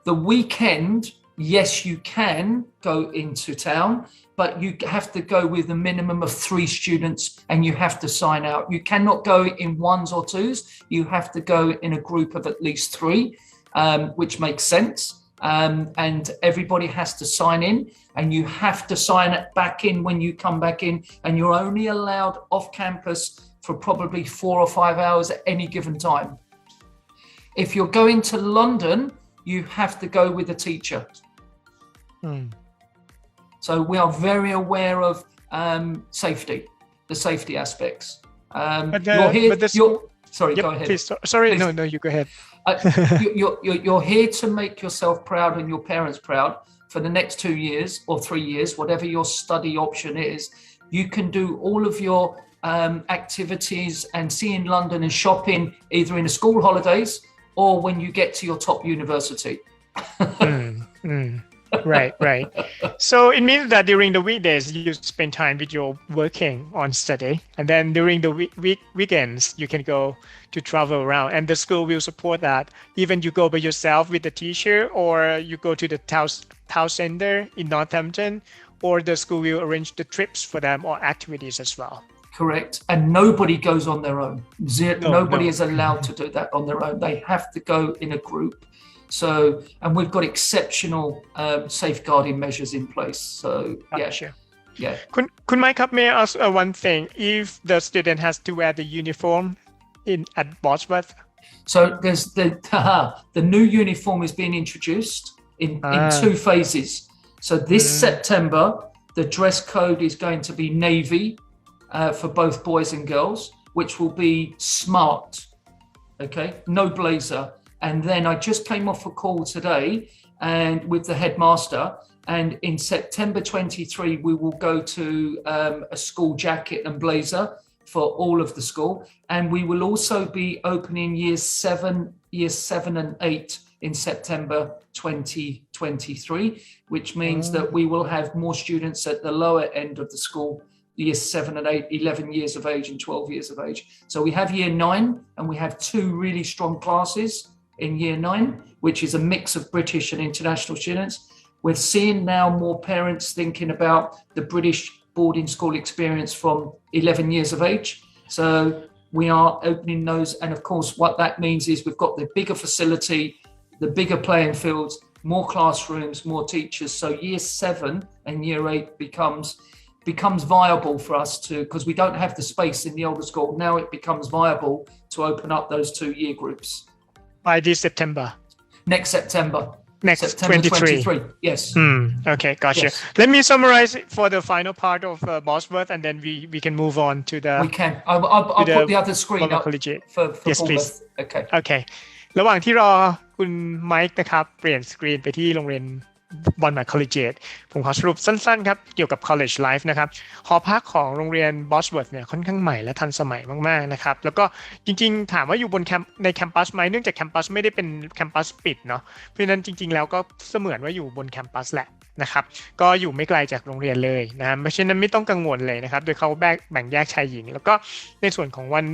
The weekend, yes, you can go into town, but you have to go with a minimum of 3 students, and you have to sign out. You cannot go in ones or twos. You have to go in a group of at least 3, which makes sense. And everybody has to sign in, and you have to sign it back in when you come back in, and you're only allowed off campus for probably 4 or 5 hours at any given time. If you're going to London, you have to go with a teacher. So we are very aware of safety, the safety aspects. You're here. Sorry, go ahead. Please, sorry, please. No, you go ahead. You're here to make yourself proud and your parents proud for the next 2 years or 3 years, whatever your study option is. You can do all of your activities and seeing London and shopping either in the school holidays or when you get to your top university. Right. So it means that during the weekdays, you spend time with your working on study, and then during the weekends, you can go to travel around, and the school will support that. Even you go by yourself with the teacher, or you go to the town center in Northampton, or the school will arrange the trips for them or activities as well. Correct. And nobody goes on their own. Nobody is allowed to do that on their own. They have to go in a group. So, and we've got exceptional safeguarding measures in place. So, yeah. Sure. Yeah. Could Mike, may I ask one thing? If the student has to wear the uniform at Bosworth? So there's the new uniform is being introduced in 2 phases. So this September, the dress code is going to be navy for both boys and girls, which will be smart. Okay, no blazer. And then I just came off a call today and with the headmaster, and in September 23, we will go to a school jacket and blazer for all of the school. And we will also be opening years 7 and 8 in September 2023, which means that we will have more students at the lower end of the school, years 7 and 8, 11 years of age and 12 years of age. So we have year 9, and we have 2 really strong classes in year 9, which is a mix of British and international students. We're seeing now more parents thinking about the British boarding school experience from 11 years of age. So we are opening those, and of course what that means is we've got the bigger facility, the bigger playing fields, more classrooms, more teachers. So year 7 and year 8 becomes viable for us to, because we don't have the space in the older school. Now it becomes viable to open up those 2 year groups. By this September. Next September. Next September 23. Yes. Okay, gotcha. Yes. Let me summarize it for the final part of Bosworth, and then we can move on to the. We can. I'll put the other screen Bournemouth up Collegiate. for Yes, please. Bournemouth. Okay. Okay. ระหว่างที่รอคุณไมค์นะครับเปลี่ยนสกรีนไปที่โรงเรียน Bournemouth Collegiate ผมขอสรุปสั้นๆครับเกี่ยวกับ College Life นะครับหอพักของโรงเรียน Bosworth เนี่ยค่อนข้างใหม่และทันสมัยมากๆนะครับแล้วก็จริงๆถามว่าอยู่บนในแคมปัสไหมเนื่องจากแคมปัสไม่ได้เป็นแคมปัสปิดเนาะเพราะฉะนั้นจริงๆแล้วก็เสมือนว่าอยู่บนแคมปัสแหละนะครับก็อยู่ไม่ไกลจากโรงเรียนเลยนะเพราะฉะนั้นไม่ต้องกังวลเลยนะครับโดยเขาแบ่งแยกชายหญิงแล้วก็ในส่วนของวัน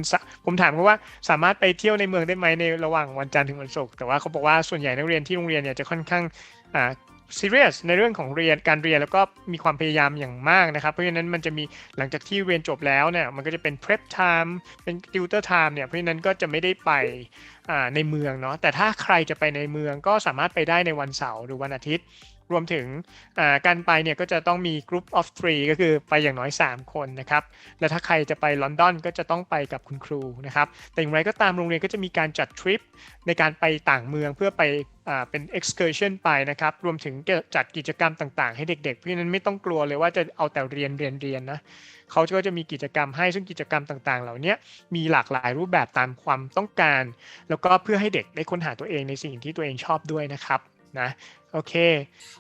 ผมถามเขาว่าสามารถไปเที่ยวในเมืองได้ไหมในระหว่างวันจันทร์ถึงวันศุกร์แต่ว่าเขาบอกว่าส่วนใหญ่นักเรียนที่โรงเรียนเนี่ยจะค่อนข้างserious ในเรื่องของการเรียนแล้วก็มีความพยายามอย่างมากนะครับเพราะฉะนั้นมันจะมีหลังจากที่เรียนจบแล้วเนี่ยมันก็จะเป็น prep time เป็น tutor time เนี่ยเพราะฉะนั้นก็จะไม่ได้ไปในเมืองเนาะแต่ถ้าใครจะไปในเมืองก็สามารถไปได้ในวันเสาร์หรือวันอาทิตย์รวมถึงการไปเนี่ยก็จะต้องมี group of 3ก็คือไปอย่างน้อย3คนนะครับและถ้าใครจะไปลอนดอนก็จะต้องไปกับคุณครูนะครับแต่อย่างไรก็ตามโรงเรียนก็จะมีการจัดทริปในการไปต่างเมืองเพื่อไปเป็น excursion ไปนะครับรวมถึงจัดกิจกรรมต่างๆให้เด็กๆเพราะฉะนั้นไม่ต้องกลัวเลยว่าจะเอาแต่เรียนนะเขาก็จะมีกิจกรรมให้ซึ่งกิจกรรมต่างๆเหล่านี้มีหลากหลายรูปแบบตามความต้องการแล้วก็เพื่อให้เด็กได้ค้นหาตัวเองในสิ่งที่ตัวเองชอบด้วยนะครับนะOkay.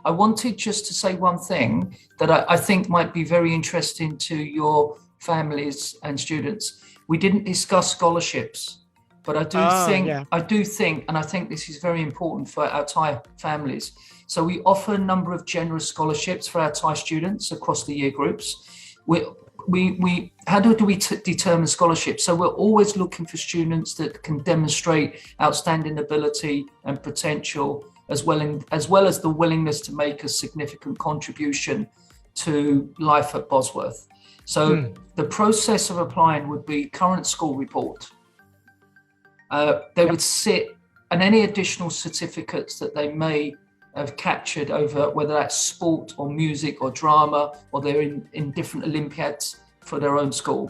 I wanted just to say one thing that I think might be very interesting to your families and students. We didn't discuss scholarships, but I do think, and I think this is very important for our Thai families. So we offer a number of generous scholarships for our Thai students across the year groups. How do we determine scholarships? So we're always looking for students that can demonstrate outstanding ability and potential.as well as the willingness to make a significant contribution to life at Bosworth. So the process of applying would be current school report. They would sit, and any additional certificates that they may have captured over, whether that's sport or music or drama, or they're in different Olympiads for their own school.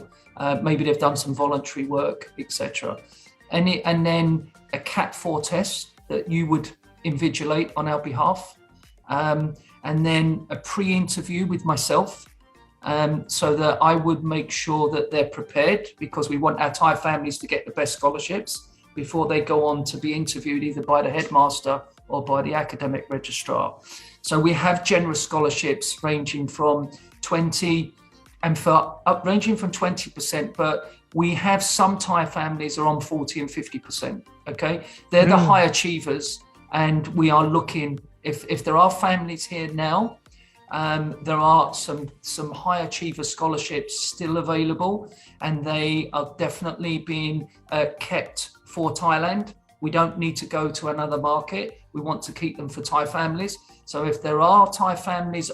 Maybe they've done some voluntary work, etc. And then a CAT 4 test that you would invigilate on our behalf, and then a pre-interview with myself, so that I would make sure that they're prepared, because we want our Thai families to get the best scholarships before they go on to be interviewed either by the headmaster or by the academic registrar. So we have generous scholarships ranging from 20% and ranging from 20%, but we have some Thai families are on 40 and 50%. Okay, they're the high achievers.And we are looking, if there are families here now, there are some high achiever scholarships still available, and they are definitely being kept for Thailand. We don't need to go to another market. We want to keep them for Thai families. So if there are Thai families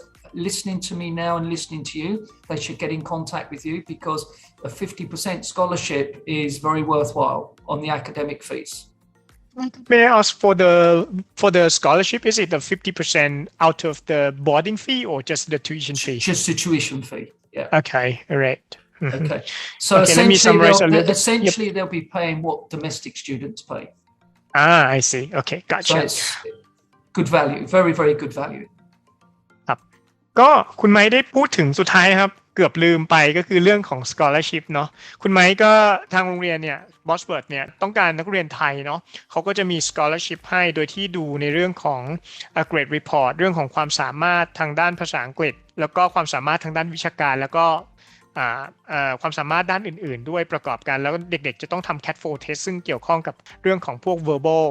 listening to me now and listening to you, they should get in contact with you, because a 50% scholarship is very worthwhile on the academic fees.May I ask for the scholarship, is it the 50% out of the boarding fee or just the tuition fee? Just the tuition fee, yeah. Okay, all right. Okay, so essentially they'll be paying what domestic students pay. I see. Okay, gotcha. So it's good value, very, very good value. ครับก็คุณไมค์ได้พูดถึงสุดท้ายครับเกือบลืมไปก็คือเรื่องของ scholarship เนาะคุณไมค์ก็ทางโรงเรียนเนี่ยBosworth เนี่ยต้องการนักเรียนไทยเนาะเขาก็จะมี scholarship ให้โดยที่ดูในเรื่องของ grade report เรื่องของความสามารถทางด้านภาษาอังกฤษแล้วก็ความสามารถทางด้านวิชาการแล้วก็ความสามารถด้านอื่นๆด้วยประกอบกันแล้วเด็กๆจะต้องทำ CAT 4 test ซึ่งเกี่ยวข้องกับเรื่องของพวก verbal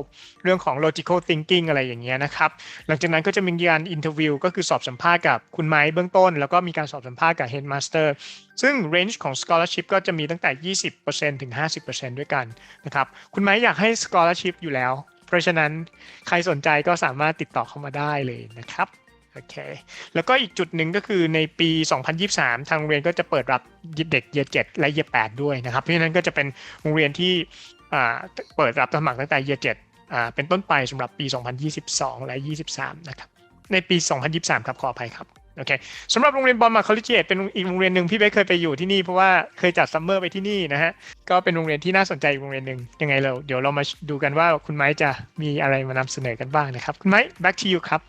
เรื่องของ logical thinking อะไรอย่างเงี้ยนะครับหลังจากนั้นก็จะมีการ interview ก็คือสอบสัมภาษณ์กับคุณไมค์เบื้องต้นแล้วก็มีการสอบสัมภาษณ์กับ headmaster ซึ่ง range ของ scholarship ก็จะมีตั้งแต่ 20% ถึง 50% ด้วยกันนะครับคุณไมค์อยากให้ scholarship อยู่แล้วเพราะฉะนั้นใครสนใจก็สามารถติดต่อเข้ามาได้เลยนะครับ โอเคแล้วก็อีกจุดหนึ่งก็คือในปี 2023 ทางโรงเรียนก็จะเปิดรับเด็ก Year 7 และ Year 8 ด้วยนะครับเพราะฉะนั้นก็จะเป็นโรงเรียนที่เปิดรับสมัครตั้งแต่ Year 7เป็นต้นไปสำหรับปี 2022 และ 23 นะครับในปี 2023 ครับขออภัยครับโอเคสำหรับโรงเรียน Bournemouth Collegiate เป็นอีกโรงเรียนหนึ่งพี่เบสเคยไปอยู่ที่นี่เพราะว่าเคยจัดซัมเมอร์ไปที่นี่นะฮะก็เป็นโรงเรียนที่น่าสนใจอีกโรงเรียนหนึ่งยังไงเดี๋ยวเรามาดูกันว่าคุณไม้จะมีอะไรมานำเสนอกันบ้างนะครับคุณไม้ back to you ครับ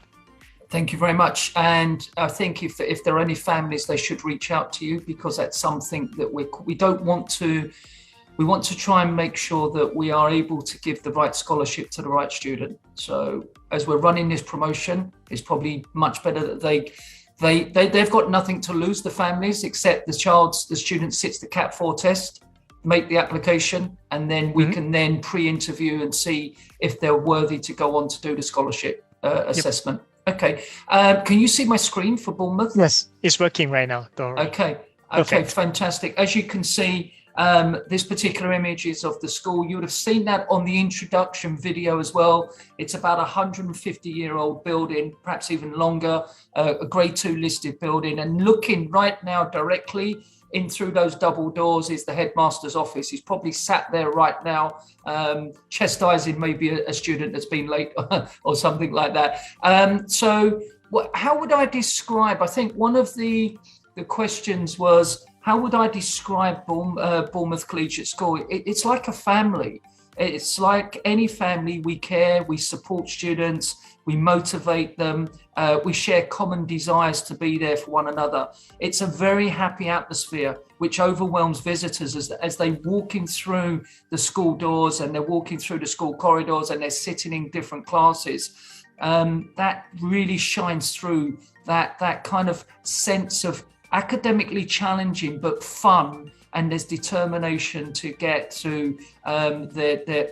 Thank you very much. And I think if there are any families, they should reach out to you because that's something that we don't want to. We want to try and make sure that we are able to give the right scholarship to the right student. So as we're running this promotion, it's probably much better that they've got nothing to lose, the families, except the student sits the CAT 4 test, make the application, and then we can then pre-interview and see if they're worthy to go on to do the scholarship assessment. Okay. Can you see my screen for Bournemouth? Yes, it's working right now. Don't worry. Okay. Perfect. Fantastic. As you can see, this particular image is of the school. You would have seen that on the introduction video as well. It's about 150-year-old building, perhaps even longer, a grade 2 listed building. And looking right now directly in through those double doors is the headmaster's office. He's probably sat there right now, chastising maybe a student that's been late or something like that. So how would I describe, I think one of the questions was, how would I describe Bournemouth Collegiate School? It's like a family. It's like any family. We care, we support students, we motivate them, we share common desires to be there for one another. It's a very happy atmosphere which overwhelms visitors as they're walking through the school doors and they're walking through the school corridors and they're sitting in different classes. That really shines through that kind of sense of academically challenging but fun, and there's determination to get to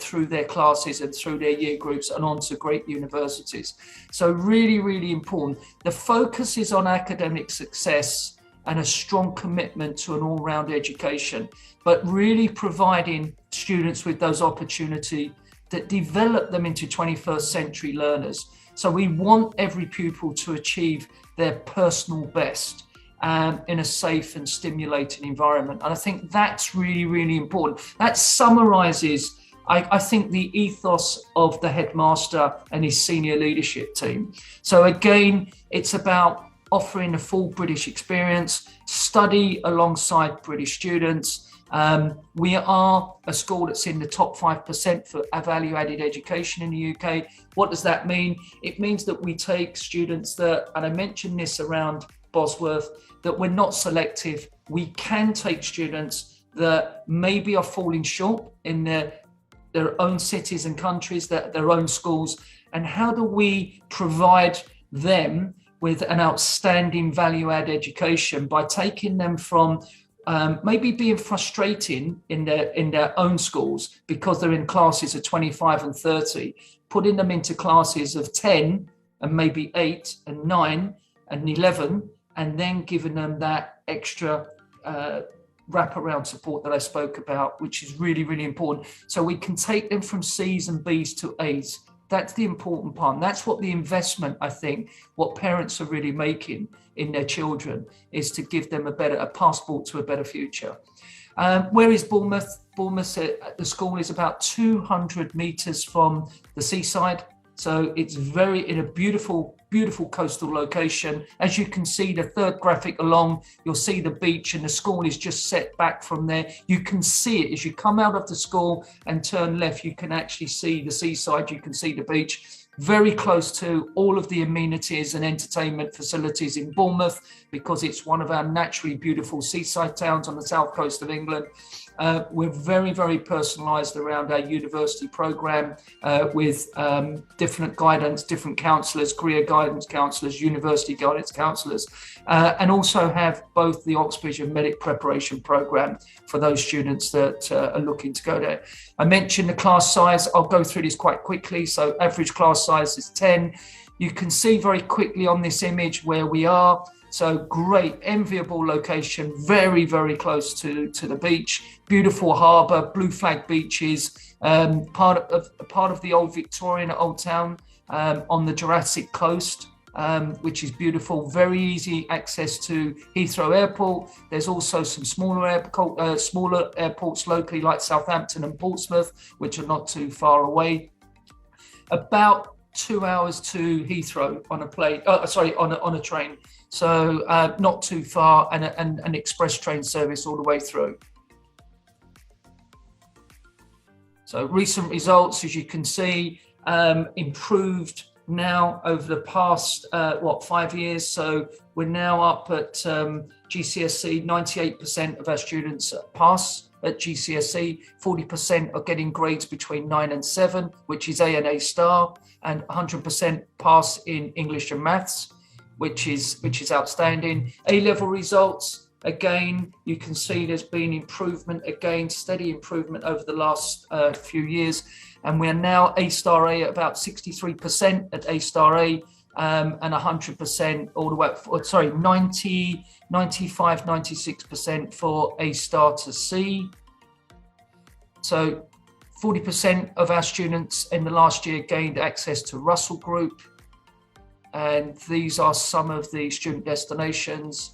through their classes and through their year groups and on to great universities. So really, really important. The focus is on academic success and a strong commitment to an all-round education, but really providing students with those opportunities that develop them into 21st century learners. So we want every pupil to achieve their personal best in a safe and stimulating environment. And I think that's really, really important. That summarizes, I think, the ethos of the headmaster and his senior leadership team. So again, it's about offering a full British experience, study alongside British students. We are a school that's in the top 5% for value-added education in the UK. What does that mean? It means that we take students that, and I mentioned this around Bosworth, that we're not selective. We can take students that maybe are falling short in their own cities and countries, their own schools, and how do we provide them with an outstanding value-add education by taking them from maybe being frustrating in their own schools because they're in classes of 25 and 30, putting them into classes of 10 and maybe 8 and 9 and 11, and then giving them that extra wraparound support that I spoke about, which is really, really important. So we can take them from C's and B's to A's. That's the important part. And that's what the investment, I think, what parents are really making in their children, is to give them a passport to a better future. Where is Bournemouth? Bournemouth, the school is about 200 metres from the seaside. So it's in a beautiful coastal location. As you can see, the third graphic along, you'll see the beach, and the school is just set back from there. You can see it as you come out of the school and turn left. You can actually see the seaside. You can see the beach. Very close to all of the amenities and entertainment facilities in Bournemouth, because it's one of our naturally beautiful seaside towns on the south coast of England. We're very, very personalised around our university programme with different guidance, different counsellors, career guidance counsellors, university guidance counsellors, and also have both the Oxbridge and Medic Preparation programme for those students that are looking to go there. I mentioned the class size. I'll go through this quite quickly. So average class size is 10. You can see very quickly on this image where we are. So great, enviable location, very, very close to the beach, beautiful harbour, blue flag beaches, part of the old Victorian old town on the Jurassic coast which is beautiful. Very easy access to Heathrow Airport. There's also some smaller airports locally like Southampton and Portsmouth, which are not too far away. About 2 hours to Heathrow on a plane. On a train. So not too far, and an express train service all the way through. So recent results, as you can see, improved now over the past 5 years. So we're now up at GCSE. 98% of our students pass at GCSE. 40% are getting grades between 9 and 7, which is A and A star, and 100% pass in English and maths, which is outstanding. A-level results. Again, you can see there's been improvement, again, steady improvement over the last few years. And we're now A-star A at about 63% at A-star A, and 100% all the way, 95, 96% for A-star to C. So 40% of our students in the last year gained access to Russell Group. And these are some of the student destinations.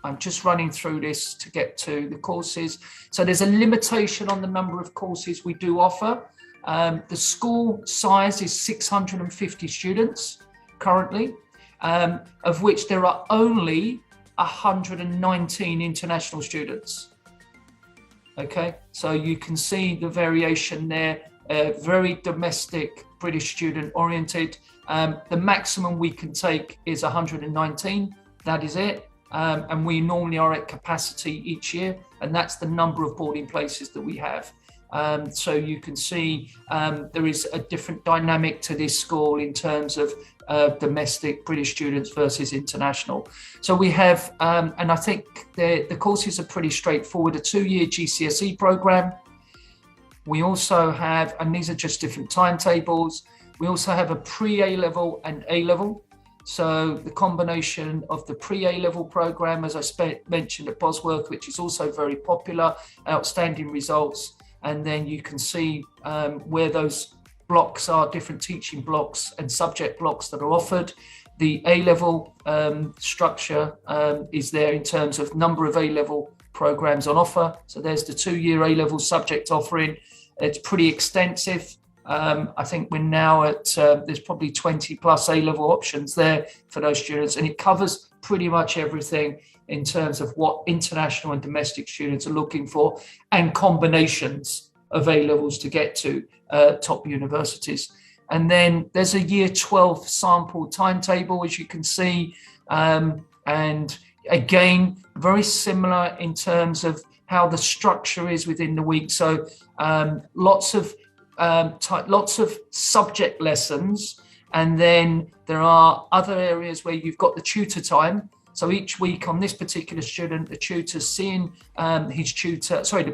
I'm just running through this to get to the courses. So there's a limitation on the number of courses we do offer. The school size is 650 students currently, of which there are only 119 international students. Okay, so you can see the variation there, very domestic, British student oriented. The maximum we can take is 119, that is it. And we normally are at capacity each year, and that's the number of boarding places that we have. So you can see there is a different dynamic to this school in terms of domestic British students versus international. So we have, and I think the courses are pretty straightforward, a 2-year GCSE program. We also have, and these are just different timetables, we also have a pre-A-level and A-level. So the combination of the pre-A-level program, as I mentioned at Bosworth, which is also very popular, outstanding results. And then you can see where those blocks are, different teaching blocks and subject blocks that are offered. The A-level structure is there in terms of number of A-level programs on offer. So there's the 2-year A-level subject offering. It's pretty extensive. I think we're now at, there's probably 20 plus A-level options there for those students, and it covers pretty much everything in terms of what international and domestic students are looking for, and combinations of A-levels to get to top universities. And then there's a year 12 sample timetable, as you can see, and again, very similar in terms of how the structure is within the week. So lots of subject lessons, and then there are other areas where you've got the tutor time. So each week on this particular student, the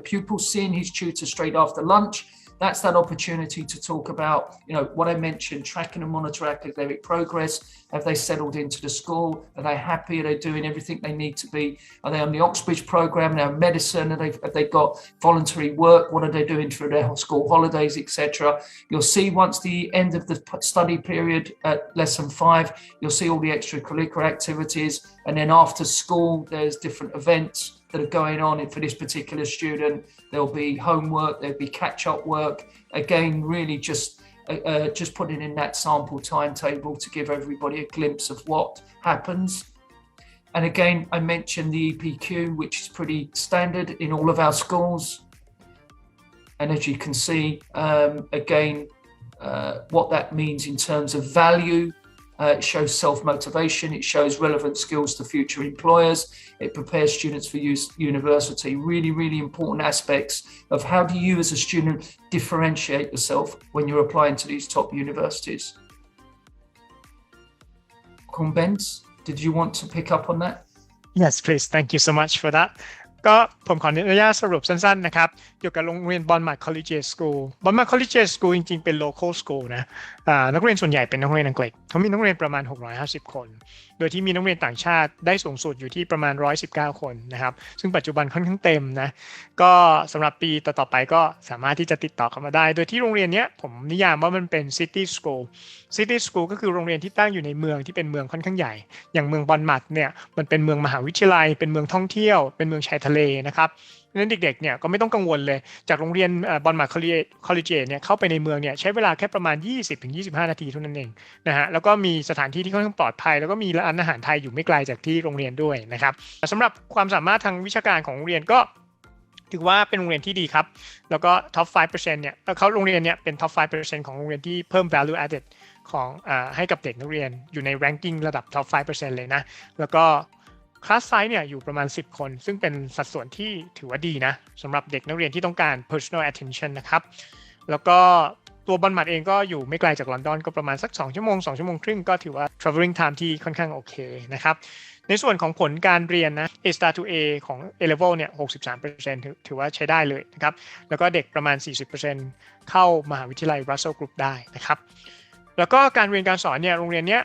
pupil seeing his tutor straight after lunch. That's that opportunity to talk about, what I mentioned, tracking and monitor academic progress. Have they settled into the school? Are they happy? Are they doing everything they need to be? Are they on the Oxbridge program now? Medicine? Have they got voluntary work? What are they doing for their school holidays, etc.? You'll see once the end of the study period at lesson 5, you'll see all the extracurricular activities. And then after school, there's different events that are going on for this particular student. There'll be homework, there'll be catch-up work. Again, really just putting in that sample timetable to give everybody a glimpse of what happens. And again, I mentioned the EPQ, which is pretty standard in all of our schools. And as you can see, again, what that means in terms of value. It shows self-motivation, it shows relevant skills to future employers, it prepares students for university. Really, really important aspects of how do you as a student differentiate yourself when you're applying to these top universities. Benz, did you want to pick up on that? Yes, please. Thank you so much for that. ก็ผมขออนุญาตสรุปสั้นๆนะครับเกี่ยวกับโรงเรียน Bournemouth Collegiate School Bournemouth Collegiate School จริงๆเป็น local school นะนักเรียนส่วนใหญ่เป็นนักเรียนอังกฤษ เขามีนักเรียนประมาณ650คนโดยที่มีนักเรียนต่างชาติได้สูงสุดอยู่ที่ประมาณ119คนนะครับซึ่งปัจจุบันค่อนข้างเต็มนะก็สำหรับปีต่อๆไปก็สามารถที่จะติดต่อเข้ามาได้โดยที่โรงเรียนนี้ผมนิยามว่ามันเป็น City School City School ก็คือโรงเรียนที่ตั้งอยู่ในเมืองที่เป็นเมืองค่อนข้างใหญ่อย่างเมืองบอนมัดเนี่ยมันเป็นเมืองมหาวิทยาลัยเป็นเมืองท่องเที่ยวเป็นเมืองชายทะเลนะครับเพราะฉะนั้นเด็กๆเนี่ยก็ไม่ต้องกังวลเลยจากโรงเรียนบอนมัดคอลเลจเเนี่ยเข้าไปในเมืองเนี่ยใช้เวลาแค่ประมาณ 20-25 นาทีเท่านั้นเองนะฮะแล้วก็มีสถานที่ที่ค่อนข้างปลอดภัยแล้วก็มีร้านอาหารไทยอยู่ไม่ไกลจากที่โรงเรียนด้วยนะครับสำหรับความสามารถทางวิชาการของโรงเรียนก็ถือว่าเป็นโรงเรียนที่ดีครับแล้วก็ท็อป 5% เนี่ยเขาโรงเรียนเนี่ยเป็นท็อป 5% ของโรงเรียนที่เพิ่ม value added ของให้กับเด็กนักเรียนอยู่ใน ranking ระดับ top 5% เลยนะแล้วก็คลาสไซส์เนี่ยอยู่ประมาณ10คนซึ่งเป็นสัดส่วนที่ถือว่าดีนะสำหรับเด็กนักเรียนที่ต้องการ personal attention นะครับแล้วก็ตัวบอนมัดเองก็อยู่ไม่ไกลจากลอนดอนก็ประมาณสัก2 ชั่วโมง 2 ชั่วโมงครึ่งก็ถือว่า traveling time ที่ค่อนข้างโอเคนะครับในส่วนของผลการเรียนนะ A star to A ของ A level เนี่ย 63% ถือว่าใช้ได้เลยนะครับแล้วก็เด็กประมาณ 40% เข้ามหาวิทยาลัย Russell Group ได้นะครับแล้วก็การเรียนการสอนเนี่ยโรงเรียนเนี้ย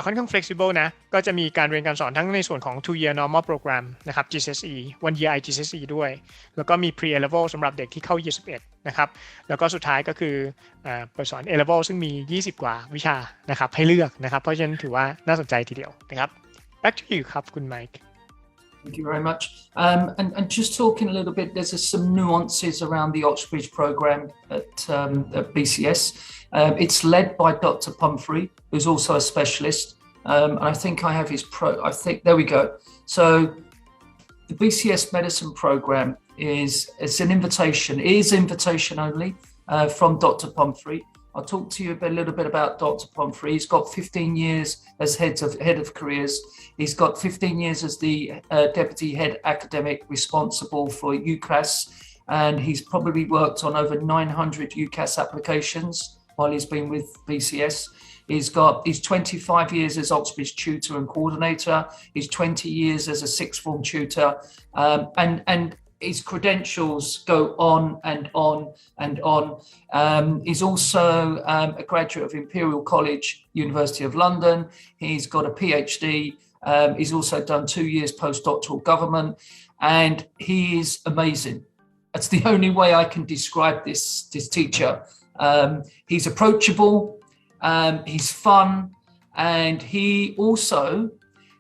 ค่อนข้าง flexible นะก็จะมีการเรียนการสอนทั้งในส่วนของ 2-year normal program นะครับ GCSE 1-year IGCSE ด้วยแล้วก็มี pre A level สำหรับเด็กที่เข้า Year 11นะครับแล้วก็สุดท้ายก็คือเปิดสอน A level ซึ่งมี20กว่าวิชานะครับให้เลือกนะครับเพราะฉะนั้นถือว่าน่าสนใจทีเดียวนะครับ back to you ครับคุณไมค์ Thank you very much. And just talking a little bit, there's some nuances around the Oxbridge program at BCS. It's led by Dr. Pumphrey, who's also a specialist. And I think I have his there we go. So the BCS medicine program it's an invitation, invitation only from Dr. Pumphrey. I'll talk to you a little bit about Dr. Pumphrey. He's got 15 years as head of careers. He's got 15 years as the deputy head academic responsible for UCAS, and he's probably worked on over 900 UCAS applications while he's been with BCS. He's 25 years as Oxbridge tutor and coordinator. He's 20 years as a sixth form tutor, and his credentials go on and on and on. He's also a graduate of Imperial College, University of London. He's got a PhD. He's also done 2 years postdoctoral government, and he is amazing. That's the only way I can describe this teacher. He's approachable, he's fun, and he also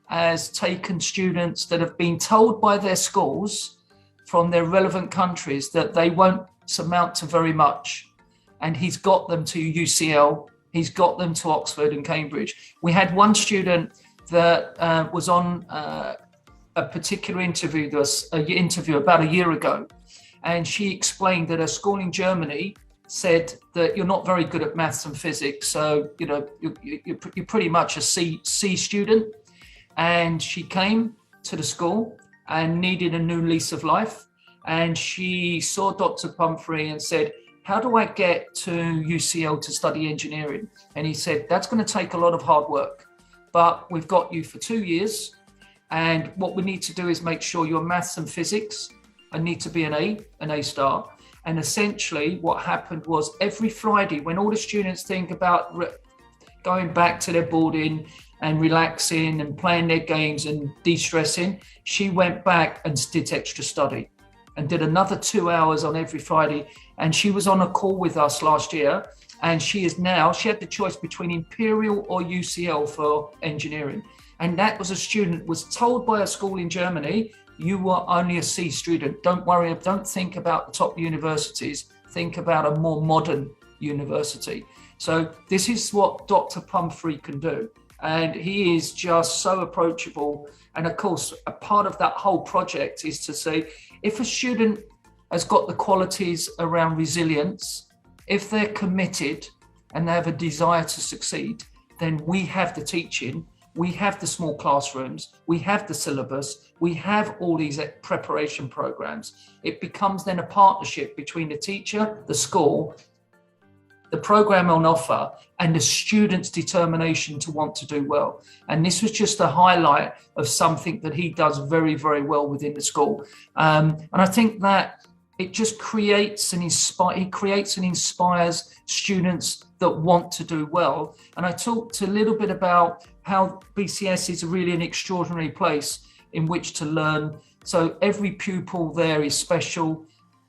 has taken students that have been told by their schools from their relevant countries that they won't amount to very much, and he's got them to UCL, he's got them to Oxford and Cambridge. We had one student that was on a particular interview about a year ago, and she explained that her school in Germany said that you're not very good at maths and physics, so you're pretty much a C student. And she came to the school and needed a new lease of life, and she saw Dr. Pumphrey and said, how do I get to UCL to study engineering? And he said, that's going to take a lot of hard work, but we've got you for 2 years, and what we need to do is make sure your maths and physics need to be an A star. And essentially what happened was every Friday, when all the students think about going back to their boarding and relaxing and playing their games and de-stressing, she went back and did extra study and did another 2 hours on every Friday. And she was on a call with us last year, and she had the choice between Imperial or UCL for engineering. And that was a student was told by a school in Germany, you are only a C student. Don't worry, don't think about the top universities. Think about a more modern university. So this is what Dr. Pumphrey can do. And he is just so approachable. And of course, a part of that whole project is to say, if a student has got the qualities around resilience, if they're committed and they have a desire to succeed, then we have the teaching, we have the small classrooms, we have the syllabus, we have all these preparation programs. It becomes then a partnership between the teacher, the school, the program on offer, and the student's determination to want to do well. And this was just a highlight of something that he does very, very well within the school. And I think that it just creates and inspires students that want to do well. And I talked a little bit about how BCS is really an extraordinary place in which to learn. So every pupil there is special.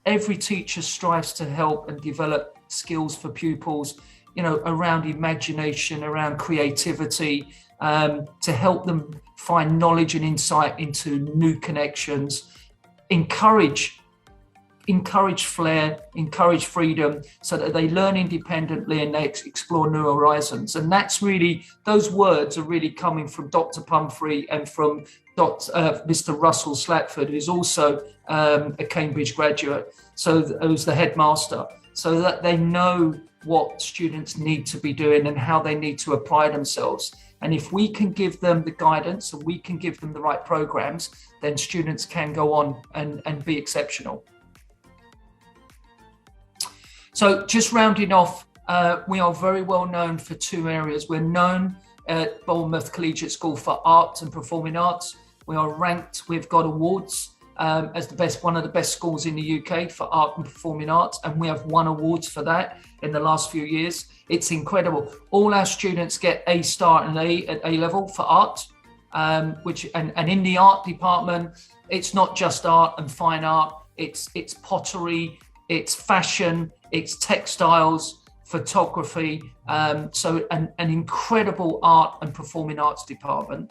Every teacher strives to help and develop skills for pupils, you know, around imagination, around creativity, to help them find knowledge and insight into new connections, encourage flair, encourage freedom, so that they learn independently and they explore new horizons. And that's really, those words are really coming from Dr. Pumphrey and from Mr. Russell Slatford, who's also a Cambridge graduate, so who's the headmaster, so that they know what students need to be doing and how they need to apply themselves. And if we can give them the guidance and we can give them the right programs, then students can go on and be exceptional. So just rounding off, we are very well known for two areas. We're known at Bournemouth Collegiate School for art and performing arts. We are ranked, we've got awards as one of the best schools in the UK for art and performing arts, and we have won awards for that in the last few years. It's incredible. All our students get A star and A at A level for art, and in the art department, it's not just art and fine art, it's pottery, it's fashion, it's textiles, photography, so an incredible art and performing arts department.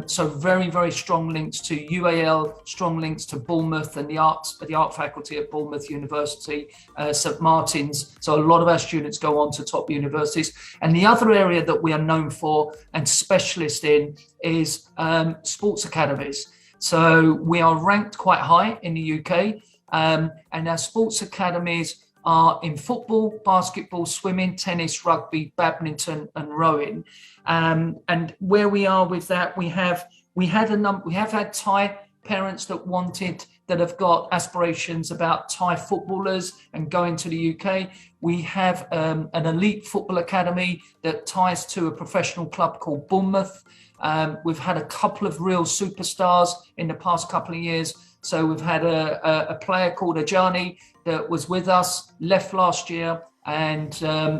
So very, very strong links to UAL, strong links to Bournemouth and the art faculty at Bournemouth University, St Martin's. So a lot of our students go on to top universities. And the other area that we are known for and specialist in is sports academies. So we are ranked quite high in the UK, and our sports academies are in football, basketball, swimming, tennis, rugby, badminton, and rowing. And where we are with that, we have had Thai parents that have got aspirations about Thai footballers and going to the UK. We have an elite football academy that ties to a professional club called Bournemouth. We've had a couple of real superstars in the past couple of years. So we've had a player called 𝐵𝐻𝐼𝐸 that was with us, left last year, and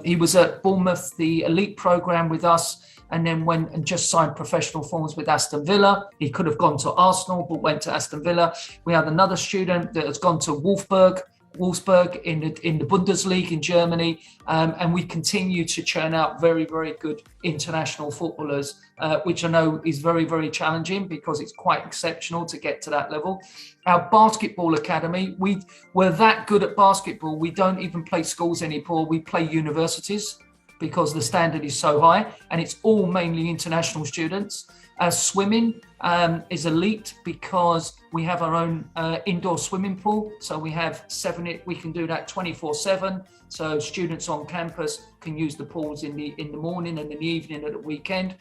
he was at Bournemouth, the elite program with us, and then went and just signed professional forms with Aston Villa. He could have gone to Arsenal, but went to Aston Villa. We have another student that has gone to Wolfsburg in the Bundesliga in Germany, and we continue to churn out very, very good international footballers, which I know is very, very challenging because it's quite exceptional to get to that level. Our basketball academy, we're that good at basketball, we don't even play schools anymore, we play universities because the standard is so high, and it's all mainly international students. Swimming is elite because we have our own indoor swimming pool. So we can do that 24/7. So students on campus can use the pools in the morning and in the evening and at the weekend.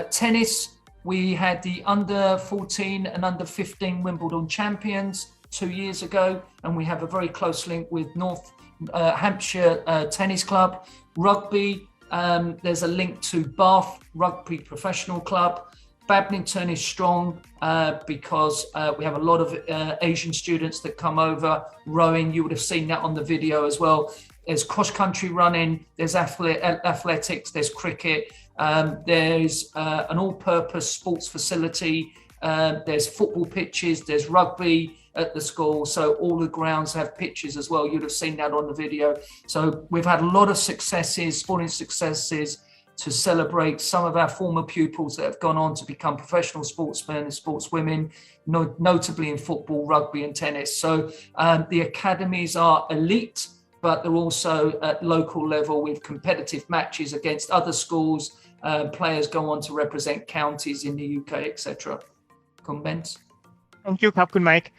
Tennis, we had the under 14 and under 15 Wimbledon champions 2 years ago, and we have a very close link with North Hampshire Tennis Club. Rugby, there's a link to Bath Rugby Professional Club. Badminton is strong because we have a lot of Asian students that come over. Rowing, you would have seen that on the video as well. There's cross-country running, there's athletics, there's cricket, there's an all-purpose sports facility, there's football pitches, there's rugby at the school, so all the grounds have pitches as well. You'd have seen that on the video. So we've had a lot of successes, sporting successes, to celebrate some of our former pupils that have gone on to become professional sportsmen and sportswomen, notably in football, rugby and tennis. So the academies are elite, but they're also at local level with competitive matches against other schools. Players go on to represent counties in the UK, etc. Comments? Thank you, Kun Mike.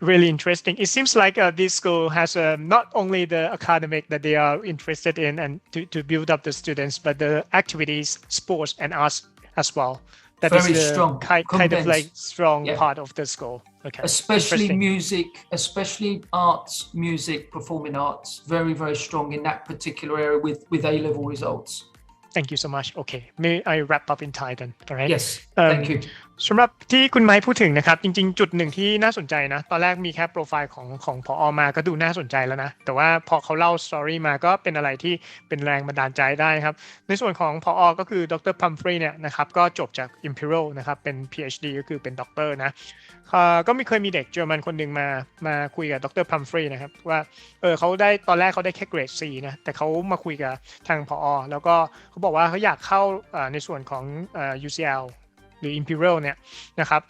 Really interesting. It seems like this school has not only the academic that they are interested in and to build up the students, but the activities, sports, and arts as well. That very is the strong, kind of like strong part of the school. Okay. Especially music, especially arts, music, performing arts. Very, very strong in that particular area with A-level results. Thank you so much. Okay, may I wrap up in Thai then? All right. Yes, thank you. สำหรับที่คุณไม้พูดถึงนะครับจริงๆจุดหนึ่งที่น่าสนใจนะตอนแรกมีแค่โปรไฟล์ของผอมาก็ดูน่าสนใจแล้วนะแต่ว่าพอเขาเล่าสตอรี่มาก็เป็นอะไรที่เป็นแรงบันดาลใจได้ครับในส่วนของผอก็คือดรพัมฟรีย์เนี่ยนะครับก็จบจาก Imperial นะครับเป็น PhD ก็คือเป็นด็อกเตอร์นะก็เคยมีเด็กเยอรมันคนหนึ่งมาคุยกับดรพัมฟรีย์นะครับว่าเขาได้ตอนแรกเขาได้แค่เกรด C นะแต่เขามาคุยกับทางผอแล้วก็เขาบอกว่าเขาอยากเข้าในส่วนของUCLหรือ Imperial เนี่ยนะครับ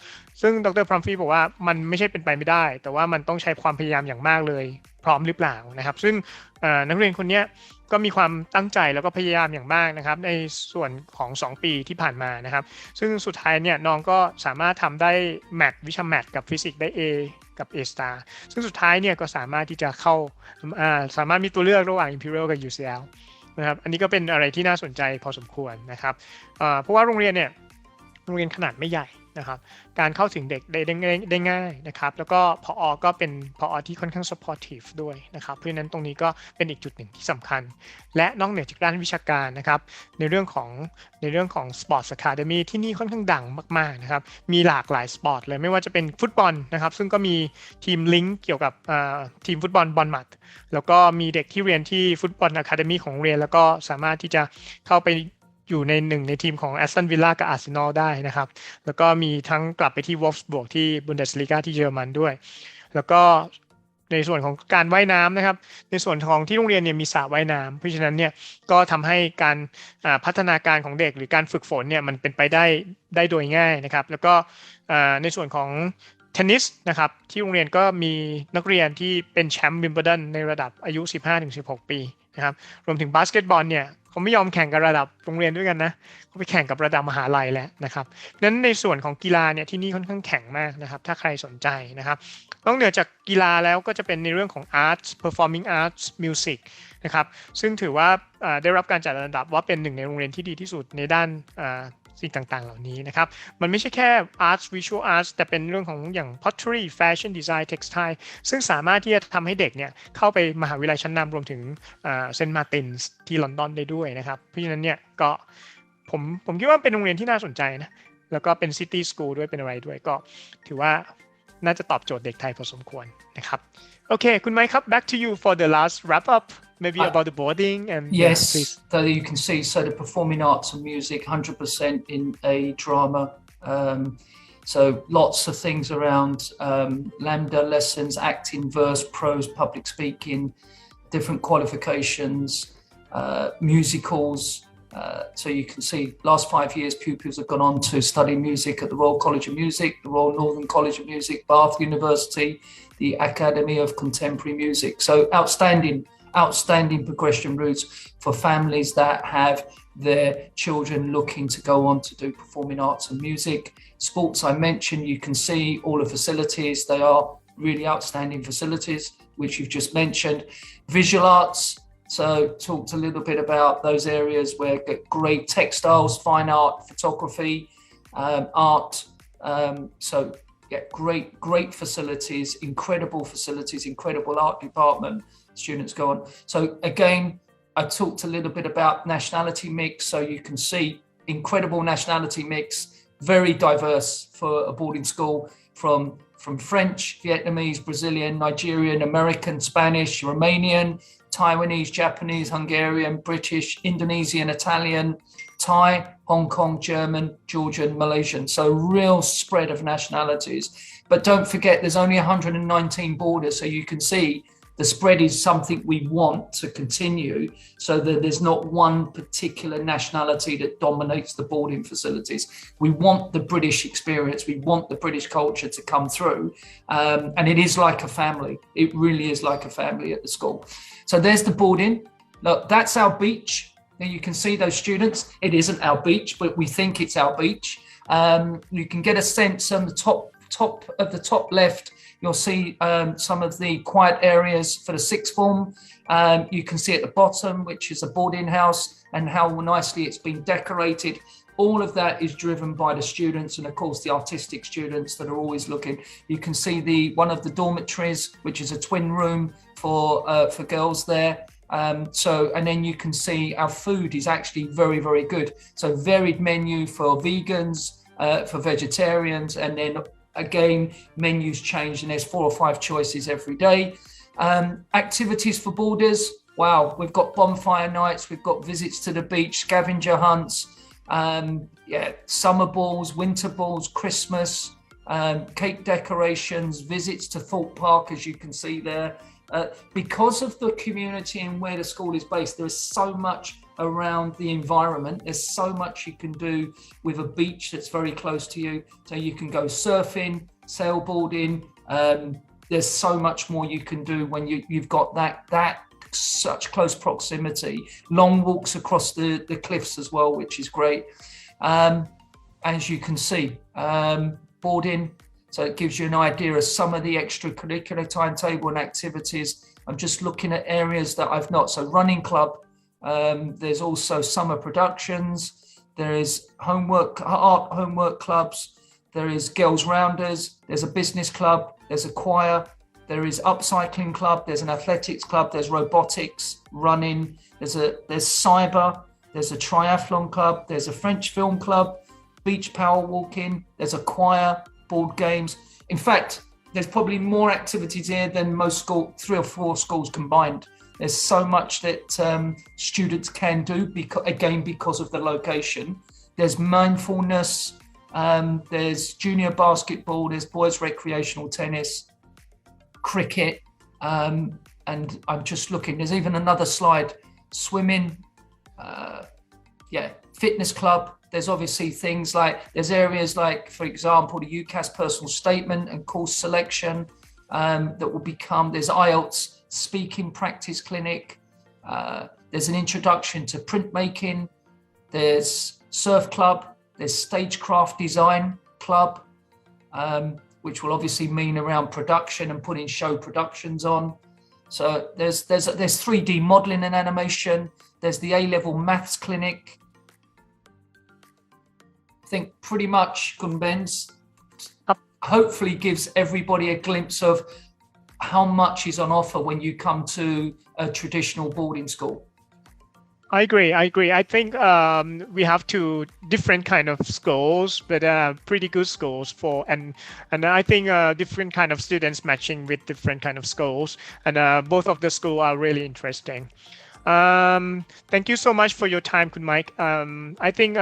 ซึ่งดรพรัมฟรีย์บอกว่ามันไม่ใช่เป็นไปไม่ได้แต่ว่ามันต้องใช้ความพยายามอย่างมากเลยพร้อมหรือเปล่านะครับซึ่งนักเรียนคนนี้ก็มีความตั้งใจแล้วก็พยายามอย่างมากนะครับในส่วนของ2ปีที่ผ่านมานะครับซึ่งสุดท้ายเนี่ยน้องก็สามารถทำได้แมทวิชาแมทกับฟิสิกส์ได้ A กับ A star ซึ่งสุดท้ายเนี่ยก็สามารถที่จะเข้าสามารถมีตัวเลือกระหว่าง Imperial กับ UCL นะครับอันนี้ก็เป็นอะไรที่น่าสนใจพอสมควรนะครับเพราะว่าโรงเรียนขนาดไม่ใหญ่นะครับการเข้าถึงเด็กได้ง่ายนะครับแล้วก็ผอก็เป็นผอที่ค่อนข้าง supportive ด้วยนะครับเพราะฉะนั้นตรงนี้ก็เป็นอีกจุดหนึ่งที่สำคัญและนอกเหนือจากด้านวิชาการนะครับในเรื่องของ Sports Academy ที่นี่ค่อนข้างดังมากๆนะครับมีหลากหลายสปอร์ตเลยไม่ว่าจะเป็นฟุตบอลนะครับซึ่งก็มีทีมลิงก์เกี่ยวกับทีมฟุตบอลบอลมัดแล้วก็มีเด็กที่เรียนที่ฟุตบอล Academy ของโรงเรียนแล้วก็สามารถที่จะเข้าไปอยู่ในหนึ่งในทีมของ Aston Villa กับ Arsenal ได้นะครับแล้วก็มีทั้งกลับไปที่ Wolfsburg ที่ Bundesliga ที่เยอรมันด้วยแล้วก็ในส่วนของการว่ายน้ำนะครับในส่วนของที่โรงเรียนเนี่ยมีสระว่ายน้ำเพราะฉะนั้นเนี่ยก็ทำให้การพัฒนาการของเด็กหรือการฝึกฝนเนี่ยมันเป็นไปได้โดยง่ายนะครับแล้วก็ในส่วนของเทนนิสนะครับที่โรงเรียนก็มีนักเรียนที่เป็นแชมป์วิมเบิลดันในระดับอายุ 15-16 ปีนะครับรวมถึงบาสเกตบอลเนี่ยเขาไม่ยอมแข่งกับระดับโรงเรียนด้วยกันนะเขาไปแข่งกับระดับมหาลัยแล้วนะครับนั้นในส่วนของกีฬาเนี่ยที่นี่ค่อนข้างแข็งมากนะครับถ้าใครสนใจนะครับนอกเหนือจากกีฬาแล้วก็จะเป็นในเรื่องของ arts performing arts music นะครับซึ่งถือว่าได้รับการจัดอันดับว่าเป็นหนึ่งในโรงเรียนที่ดีที่สุดในด้านสิ่งต่างๆเหล่านี้นะครับมันไม่ใช่แค่ arts visual arts แต่เป็นเรื่องของอย่าง pottery fashion design textile ซึ่งสามารถที่จะทำให้เด็กเนี่ยเข้าไปมหาวิทยาลัยชั้นนำรวมถึงเซนต์มาร์ตินส์ที่ลอนดอนได้ด้วยนะครับเพราะฉะนั้นเนี่ยก็ผมคิดว่าเป็นโรงเรียนที่น่าสนใจนะแล้วก็เป็น city school ด้วยเป็นอะไรด้วยก็ถือว่าน่าจะตอบโจทย์เด็กไทยพอสมควรนะครับโอเคคุณไมค์ครับ back to you for the last wrap up maybe about the boarding and yes so you can see so the performing arts and music 100% in a drama so lots of things around lambda lessons acting verse prose public speaking different qualifications musicals so you can see last 5 years pupils have gone on to study music at the Royal College of Music, the Royal Northern College of Music, Bath University, the Academy of Contemporary Music. So outstanding progression routes for families that have their children looking to go on to do performing arts and music. Sports I mentioned, you can see all the facilities, they are really outstanding facilities, which you've just mentioned. Visual arts, so talked a little bit about those areas where great textiles, fine art, photography, art. So yeah, great facilities, incredible art department. Students go on. So again, I talked a little bit about nationality mix. So you can see incredible nationality mix, very diverse for a boarding school from French, Vietnamese, Brazilian, Nigerian, American, Spanish, Romanian, Taiwanese, Japanese, Hungarian, British, Indonesian, Italian, Thai, Hong Kong, German, Georgian, Malaysian. So real spread of nationalities. But don't forget, there's only 119 boarders. So you can see the spread is something we want to continue so that there's not one particular nationality that dominates the boarding facilities. We want the British experience. We want the British culture to come through. And it is like a family. It really is like a family at the school. So there's the boarding. Look, that's our beach. Now you can see those students. It isn't our beach, but we think it's our beach. You can get a sense on the top left. You'll see some of the quiet areas for the sixth form. You can see at the bottom, which is a boarding house, and how nicely it's been decorated. All of that is driven by the students and, of course, the artistic students that are always looking. You can see one of the dormitories, which is a twin room for girls there. And then you can see our food is actually very, very good. So varied menu for vegans, for vegetarians, and then again menus change and there's 4 or 5 choices every day. Activities for boarders, wow, we've got bonfire nights, we've got visits to the beach, scavenger hunts, summer balls, winter balls, Christmas, cake decorations, visits to Thorpe Park, as you can see there. Because of the community and where the school is based, there is so much around the environment. There's so much you can do with a beach that's very close to you. So you can go surfing, sailboarding. There's so much more you can do when you've got that such close proximity. Long walks across the cliffs as well, which is great. As you can see, boarding. So it gives you an idea of some of the extracurricular timetable and activities. I'm just looking at areas that I've not. So running club, there's also summer productions, there is art homework clubs, there is girls rounders, there's a business club, there's a choir, there is upcycling club, there's an athletics club, there's robotics, running, there's cyber, there's a triathlon club, there's a French film club, beach power walking, there's a choir, board games. In fact, there's probably more activities here than most 3 or 4 schools combined. There's so much that students can do, because of the location. There's mindfulness, there's junior basketball, there's boys recreational tennis, cricket, and I'm just looking, there's even another slide, swimming, fitness club. There's obviously things like, there's areas like, for example, the UCAS personal statement and course selection that will become, there's IELTS speaking practice clinic, there's an introduction to printmaking, there's surf club, there's stagecraft design club, which will obviously mean around production and putting show productions on. So there's 3D modeling and animation, there's the A-level maths clinic. I think pretty much Gunben's hopefully gives everybody a glimpse of how much is on offer when you come to a traditional boarding school. I agree. I think we have 2 different kind of schools, but pretty good schools and I think different kind of students matching with different kind of schools, and both of the schools are really interesting. Thank you so much for your time, Kun Mike. I think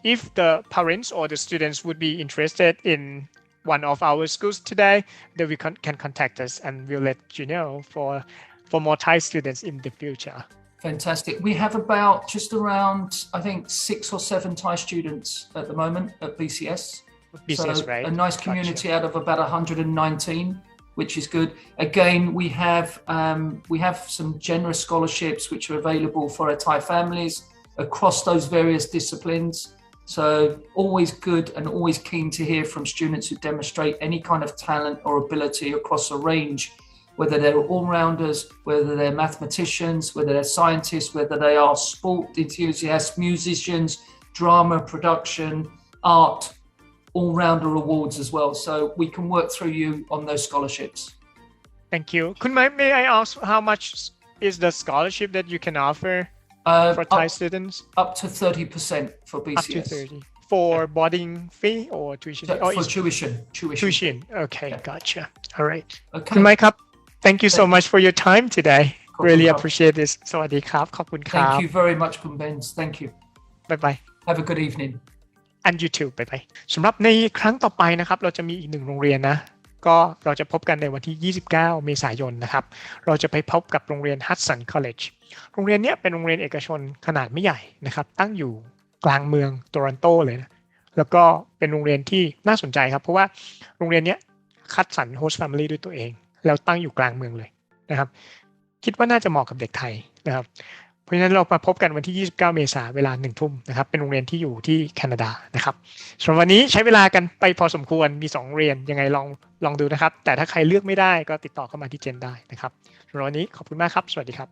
if the parents or the students would be interested in one of our schools today, then we can contact us and we'll let you know for more Thai students in the future. Fantastic. We have about just around, I think, 6 or 7 Thai students at the moment at BCS. BCS, so right? A nice community out of about 119. Which is good. Again, we have some generous scholarships which are available for our Thai families across those various disciplines. So always good and always keen to hear from students who demonstrate any kind of talent or ability across a range, whether they're all-rounders, whether they're mathematicians, whether they're scientists, whether they are sport enthusiasts, musicians, drama, production, art, all-rounder awards as well. So we can work through you on those scholarships. Thank you. May I ask how much is the scholarship that you can offer for Thai students? Up to 30% for BCS. Up to 30. For boarding fee or tuition? For tuition. Tuition. Okay, gotcha. All right. Okay. Kun Mike ครับ Thank you so much for your time today. Really appreciate this. สวัสดีครับ ขอบคุณครับ Thank you very much, Gunben. Thank you. Bye bye. Have a good evening. and YouTube ไปสำหรับในครั้งต่อไปนะครับเราจะมีอีก1โรงเรียนนะก็เราจะพบกันในวันที่29เมษายนนะครับเราจะไปพบกับโรงเรียน Hudson College โรงเรียนนี้เป็นโรงเรียนเอกชนขนาดไม่ใหญ่นะครับตั้งอยู่กลางเมืองโตรอนโตเลยนะแล้วก็เป็นโรงเรียนที่น่าสนใจครับเพราะว่าโรงเรียนนี้คัดสรร host family ด้วยตัวเองแล้วตั้งอยู่กลางเมืองเลยนะครับคิดว่าน่าจะเหมาะกับเด็กไทยนะครับเพราะฉะนั้นเรามาพบกันวันที่29เมษายนเวลา 19:00 นนะครับเป็นโรงเรียนที่อยู่ที่แคนาดานะครับสำหรับวันนี้ใช้เวลากันไปพอสมควรมี2โรงเรียนยังไงลองดูนะครับแต่ถ้าใครเลือกไม่ได้ก็ติดต่อเข้ามาที่เจนได้นะครับสำหรับวันนี้ขอบคุณมากครับสวัสดีครับ